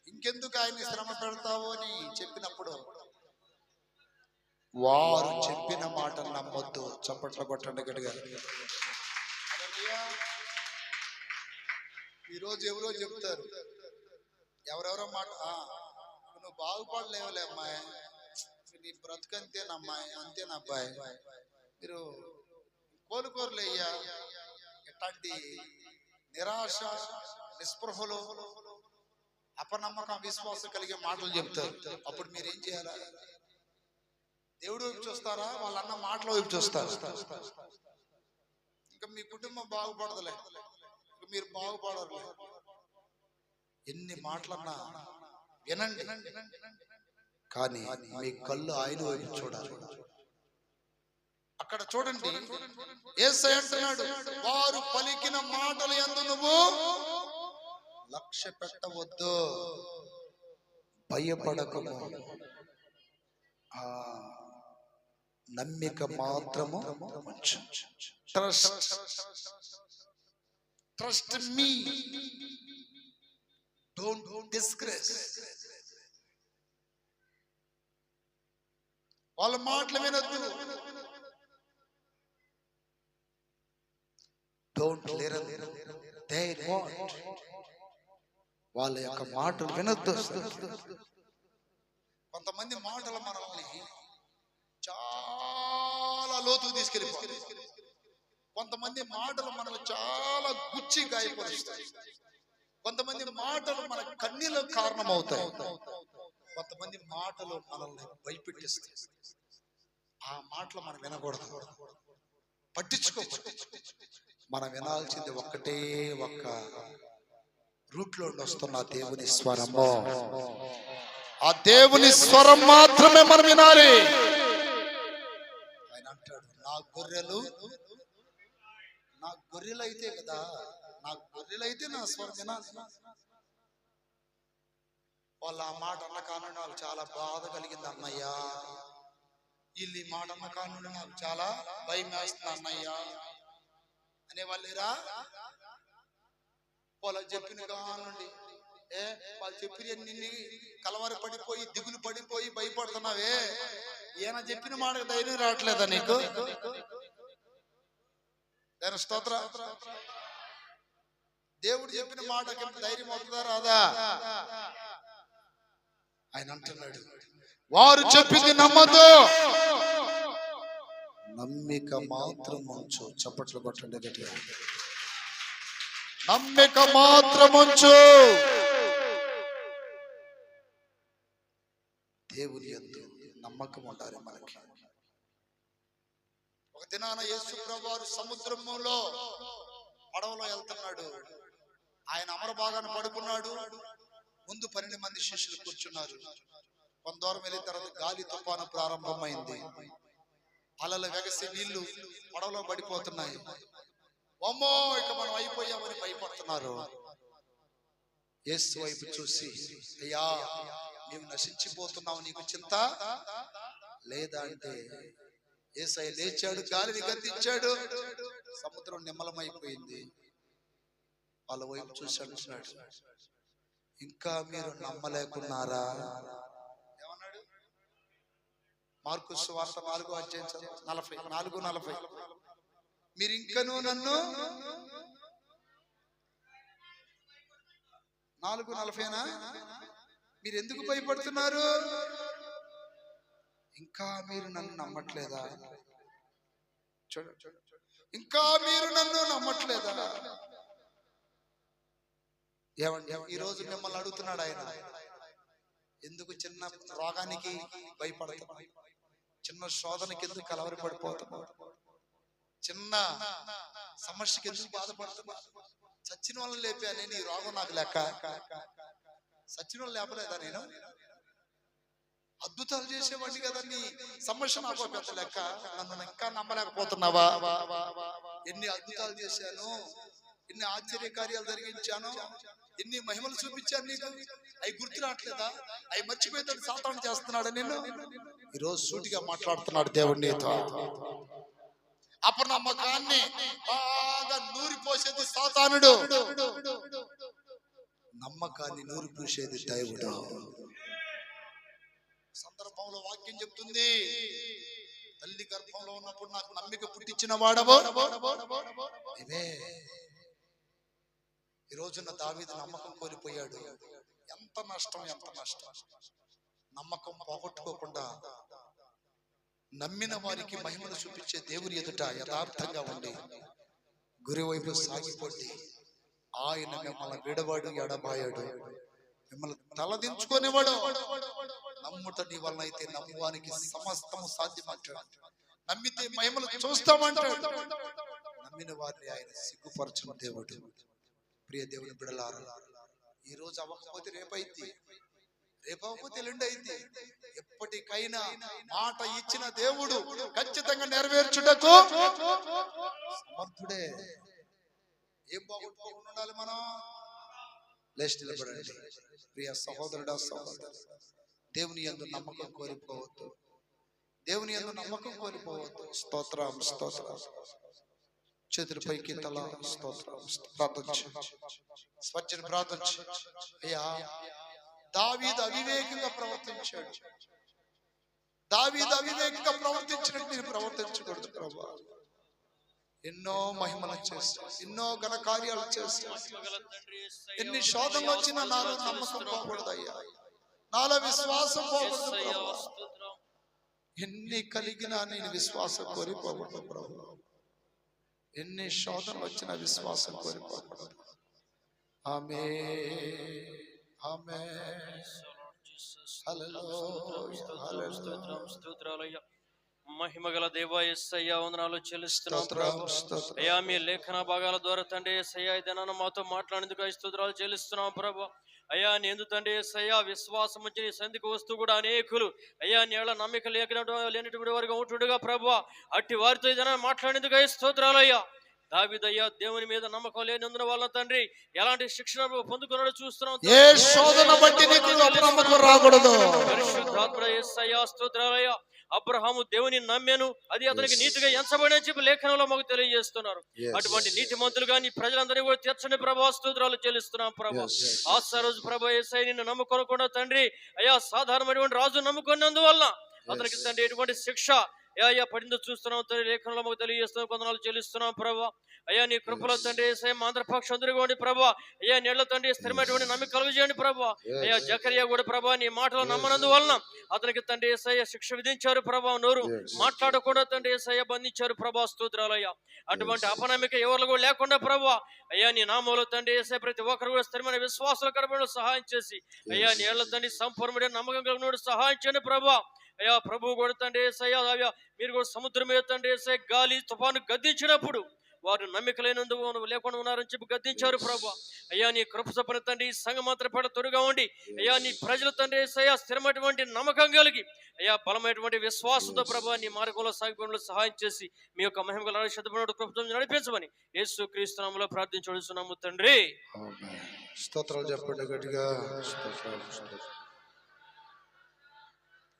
ఇంకెందుకు ఆయన్ని శ్రమ పెడతావు అని చెప్పినప్పుడు వారు చెప్పిన మాటలు నమ్మొద్దు. చప్పట్లు కొట్టండి గట్టిగా. ఈరోజు ఎవరో చెప్తారు, ఎవరెవరో మాట, నువ్వు బాగుపడలేవులే అమ్మాయి, నీ బ్రతుకు అంతేనమ్మాయి, అంతేనబ్బాయి, మీరు కోలుకోరులేయ్యా. ఎట్లాంటి నిరాశ, నిస్పృహలు, అపనమ్మకం, విశ్వాసం కలిగే మాటలు చెప్తారు. అప్పుడు మీరేం చేయాలా? దేవుడు వైపు చూస్తారా, వాళ్ళ అన్న మాటల వైపు చూస్తారు? ఇంకా మీ కుటుంబం బాగుపడదులే, మీరు బాగుపడరు. ఎన్ని మాటలన్నా వినండి, కానీ మీ కళ్ళు ఆయన వైపు చూడాలి. అక్కడ చూడండి, యేసయ్య అంటున్నాడు, వారు పలికిన మాటలు యందు నువ్వు లక్ష్య పెట్టవద్దు, భయపడకము, నమ్మిక మాత్రము ఉంచు. Trust me, don't discourage. వాళ్ళ మాటలు వినొద్దు, డోంట్ లిసన్ దేర్ వర్డ్. వాళ్ళ యొక్క మాటలు వినొద్దు. కొంతమంది మాటలు మనల్ని చాలా లోతుకు తీసుకెళ్ళిపోతాయి. కొంతమంది మాటలు మనల్ని చాలా గుచ్చి గాయపరుస్తాయి. కొంతమంది మాటలు మన కన్నీళ్ళకు కారణమవుతాయి. కొంతమంది మాటలు మనల్ని భయపెట్టిస్తాయి. ఆ మాటలు మనం వినకూడదు, పట్టించుకోకూడదు. మనం వినాల్సింది ఒక్కటే ఒక్క రూట్ లో వస్తున్న దేవుని స్వరము. ఆ దేవుని స్వరం మాత్రమే మనం వినాలి. ఆయన అంటాడు, నా గొర్రెలు అయితే కదా, నా గొర్రెలైతే నా స్వరం వినాలి. వాళ్ళు ఆ మాట అన్న కానుండి నాకు చాలా బాధ కలిగింది అన్నయ్యా, వీళ్ళు ఈ మాట అన్న కానుండి నాకు చాలా భయం వేస్తుంది అన్నయ్యా అనేవాళ్ళేరా. వాళ్ళు చెప్పిన కానుండి వాళ్ళు చెప్పిన నిన్ను కలవర పడిపోయి దిగులు పడిపోయి భయపడుతున్నావే, ఈయన చెప్పిన మాటకు ధైర్యం రావట్లేదా నీకు? స్తోత్ర. దేవుడు చెప్పిన మాటకి ధైర్యం అవుతుందా రాదా? ఆయన అంటున్నాడు, వారు చెప్పింది నమ్మదు, నమ్మిక మాత్రం ఉంచు. చప్పట్లు కొట్టండి గట్టిగా. నమ్మిక మాత్రం ఉంచు. దేవుని యందు నమ్మకం ఉండాలి మనకి. ఒక దినాన యేసు ప్రభువారు సముద్రంలో పడవలో వెళ్తున్నాడు. ఆయన అమర భాగాన పడుకున్నాడు. ముందు 12 మంది శిష్యులు కూర్చున్నారు. కొంత దూరం వెళ్ళిన తర్వాత గాలి తుఫాను ప్రారంభమైంది. అలలు వెగసి నీళ్లు పడవలో పడిపోతున్నాయి. అమ్మో, ఇక మనం అయిపోయామని భయపడుతున్నారు. యేసు వైపు చూసి, అయ్యా మేము నశించిపోతున్నాం, నీకు చింత లేదా అంటే యేసయ్య లేచాడు, గాలిని గద్దించాడు, సముద్రం నిమ్మలమైపోయింది. వాళ్ళ వైపు చూసి అంటున్నాడు, ఇంకా మీరు నమ్మలేకున్నారా? ఏమన్నాడు? మార్కు సువార్త 4:40 మీరు ఇంకనూ నన్ను 4:40 మీరు ఎందుకు భయపడుతున్నారు? ఇంకా మీరు నన్ను నమ్మట్లేదా? ఇంకా మీరు నన్ను నమ్మట్లేదా? ఏమండి, ఈ రోజు మిమ్మల్ని అడుగుతున్నాడు ఆయన, ఎందుకు చిన్న రోగానికి భయపడుతున్నారు? చిన్న శోధనకి ఎందుకు కలవరి పడిపోతున్నారు? చిన్న సమస్యకి ఎందుకు బాధపడుతున్నారు? చచ్చిన వాళ్ళని లేపా నేను, ఈ రోగం నాకు లెక్క. చచ్చిన వాళ్ళు లేపలేదా నేను? అద్భుతాలు చేసేవాడిని కదా, నీ సమస్య నాకు పెద్ద లెక్క. నన్ను ఇంకా నమ్మలేకపోతున్నావా? ఎన్ని అద్భుతాలు చేశాను, ఎన్ని ఆశ్చర్య కార్యాలు జరిగించాను, ఎన్ని మహిమలు చూపించాను నీకు, అవి గుర్తు రావట్లేదా? అవి మర్చిపోయేటట్టు సాతాను చేస్తున్నాడు నిన్ను. ఈరోజు సూటిగా మాట్లాడుతున్నాడు దేవుడు నీతో. అపనమ్మకాన్ని బాగా నూరిపోసేది సాతానుడు, నమ్మకాన్ని నూరిపోసేది దేవుడు. సందర్భంలో వాక్యం చెప్తుంది, తల్లి గర్భంలో ఉన్నప్పుడు నాకు నమ్మిక పుట్టించిన వాడవో ఇవే. ఈ రోజున దావీదు నమ్మకం కోల్పోయాడు. ఎంత నష్టం, ఎంత నష్టం. నమ్మకం పోగొట్టుకోకుండా నమ్మిన వారికి మహిమను చూపించే దేవుని ఎదుట యథార్థంగా ఉండి గురి వైపు సాగిపోండి. ఆయన మిమ్మల్ని విడవాడు, ఎడబాయాడు, మిమ్మల్ని తలదించుకునేవాడు. నమ్ముట నీ వలన అయితే నమ్మువానికి సమస్తము సాధ్యమంటాడు. నమ్మితే మహిమలు చూస్తామంటాడు. నమ్మిన వారిని ఆయన సిగ్గుపరచుని దేవుడు. ప్రియ దేవుని బిడలారా, ఈ రోజు అవ్వకపోతే రేపైంది, రేపకపోతే ఎల్లుండి అయింది. ఎప్పటికైనా మాట ఇచ్చిన దేవుడు ఖచ్చితంగా నెరవేర్చుటకు సమర్థుడే. ఏం బాగుంటుంది ఉండాలి మనం? లేచి నిలబడండి. ప్రియ సహోదరుడా, సహోదరు, దేవుని యందు నమ్మకం కోల్పోవద్దు. దేవుని యందు నమ్మకం కోల్పోవద్దు. స్తోత్రం, స్తోత్రం. చేతుల పైకి తల స్తోత్రం. స్వచ్ఛని ప్రార్థన. అయ్యా, దావీదు అవివేకంగా ప్రవర్తించాడు. దావీదు అవివేకంగా ప్రవర్తించినట్టు నేను ప్రవర్తించకూడదు ప్రభా. ఎన్నో మహిమలు చేస్తా, ఎన్నో ఘన కార్యాలు చేస్తా. ఎన్ని శోధనలు వచ్చినా నాలో నమ్మకం పోకూడదయ్యా, నాలో విశ్వాసం పోకూడదు ప్రభా. ఎన్ని కలిగినా నేను విశ్వాసం కోల్పోకూడదు ప్రభా. ఎన్ని శోధనలు వచ్చినా విశ్వాసం కోల్పోకూడదు. ఆమేన్, ఆమేన్. స్తోత్రాలయ్యా. మహిమగల దేవా యేసయ్యా, వందనాలు చెల్లిస్తున్నాం ప్రభు. అయ్యా, మీ లేఖన భాగాల ద్వారా తండ్రి యేసయ్యా ఈ దినాన మాతో మాట్లాడేందుకు స్తోత్రాలు చెల్లిస్తున్నాం ప్రభు. అయ్యా, నేను తండ్రి యేసయ్యా విశ్వాసం వచ్చి నీ సంధికి వస్తూ కూడా అనేకులు అయ్యా నీళ్ళ నమ్మిక లేనటువంటి వారిగా ఉంటుండగా ప్రభు, అట్టి వారితో ఈ దినాన మాట్లాడేందుకు స్తోత్రాలయ్యా. దావీదయ్యా దేవుని మీద నమ్మకం లేనందున వల్ల తండ్రి ఎలాంటి శిక్షణ పొందుకున్నాడో చూస్తున్నాం. ఏ శోధన బట్టి నీకు అపనమ్మకం రాకూడదు. పరిశుద్ధాత్మ యేసయ్యా స్తోత్రాలయ్యా. అబ్రహాము దేవుని నమ్మాను, అది అతనికి నీతిగా ఎంచబడని చెప్పి లేఖనంలో మాకు తెలియజేస్తున్నారు. అటువంటి నీతిమంతులుగా నీ ప్రజలందరినీ కూడా తీర్చని ప్రభా స్తోత్రాలు చెల్లిస్తున్నాం ప్రభా. ఆ రోజు ప్రభా యేసయ్య నిన్ను నమ్ముకోనకుండా తండ్రి అయ్యా సాధారణమైనటువంటి రాజు నమ్ముకున్నందువల్ల అతనికి తండ్రి ఎటువంటి శిక్ష అయ్యా పడిందో చూస్తున్నాం తండ్రి. లేఖనంలో మాకు తెలియజేస్తున్నాం. కొందనాలు చెల్లిస్తున్నాం ప్రభా. అయ్యా నీ కృపలో తండ్రి యేసయ్య ఆంధ్రపక్షందరిగా ప్రభా. అయ్యా నీళ్ళ తండ్రి స్థిరమైనటువంటి నమ్మిక కలుగజేయండి ప్రభా. అయ్యా జకరియా కూడా ప్రభా నీ మాటలు నమ్మనందు వలన అతనికి తండ్రి యేసయ్య శిక్ష విధించారు ప్రభా. నోరు మాట్లాడకుండా తండ్రి యేసయ్య బంధించారు ప్రభా స్తోత్రాలయ్యా. అటువంటి అపనమ్మిక ఎవరు కూడా లేకుండా ప్రభా అయ్యా నీ నామంలో తండ్రి యేసయ్య ప్రతి ఒక్కరు కూడా స్థిరమైన విశ్వాసాలు కడపడంలో సహాయం చేసి అయ్యా నీళ్ళ తండ్రి సంపూర్ణమైన నమ్మకం కలిగిన సహాయం చేయండి ప్రభా. అయ్యా ప్రభు కూడా తండ్రి యేసయ్య అయ్యా మీరు కూడా సముద్రం మీద తండ్రి యేసయ్య గాలి తుఫాను గద్దించినప్పుడు వారు నమ్మిక లేకుండా ఉన్నారని చెప్పి గద్దించారు ప్రభా. అయ్యా నీ కృప చొప్పున తండ్రి సంఘం మాత్రం పడ తొడుగా ఉండి అయ్యా నీ ప్రజలు తండ్రి యేసయ్య స్థిరమైనటువంటి నమ్మకం కలిగి అయ్యా బలమైనటువంటి విశ్వాసంతో ప్రభా నీ మార్గంలో సాగిపోవడంలో సహాయం చేసి మీ యొక్క మహిమగల శుద్ధమైన కృపతో నడిపించమని యేసు క్రీస్తు నామములో ప్రార్థించుచున్నాము తండ్రి. స్తోత్రాలు చెప్పండి గట్టిగా.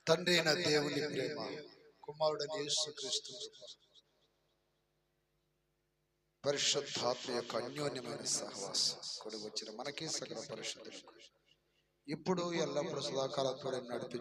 తండ్రి అయిన దేవుని ప్రేమ, కుమారుడైన యేసుక్రీస్తు పరిశుద్ధాత్మ యొక్క అన్యోన్యమైన సహవాసం కూడా వచ్చిన మనకి సకల పరిశుద్ధులకు ఇప్పుడు ఎల్లప్పుడూ సదాకాలం నడిపి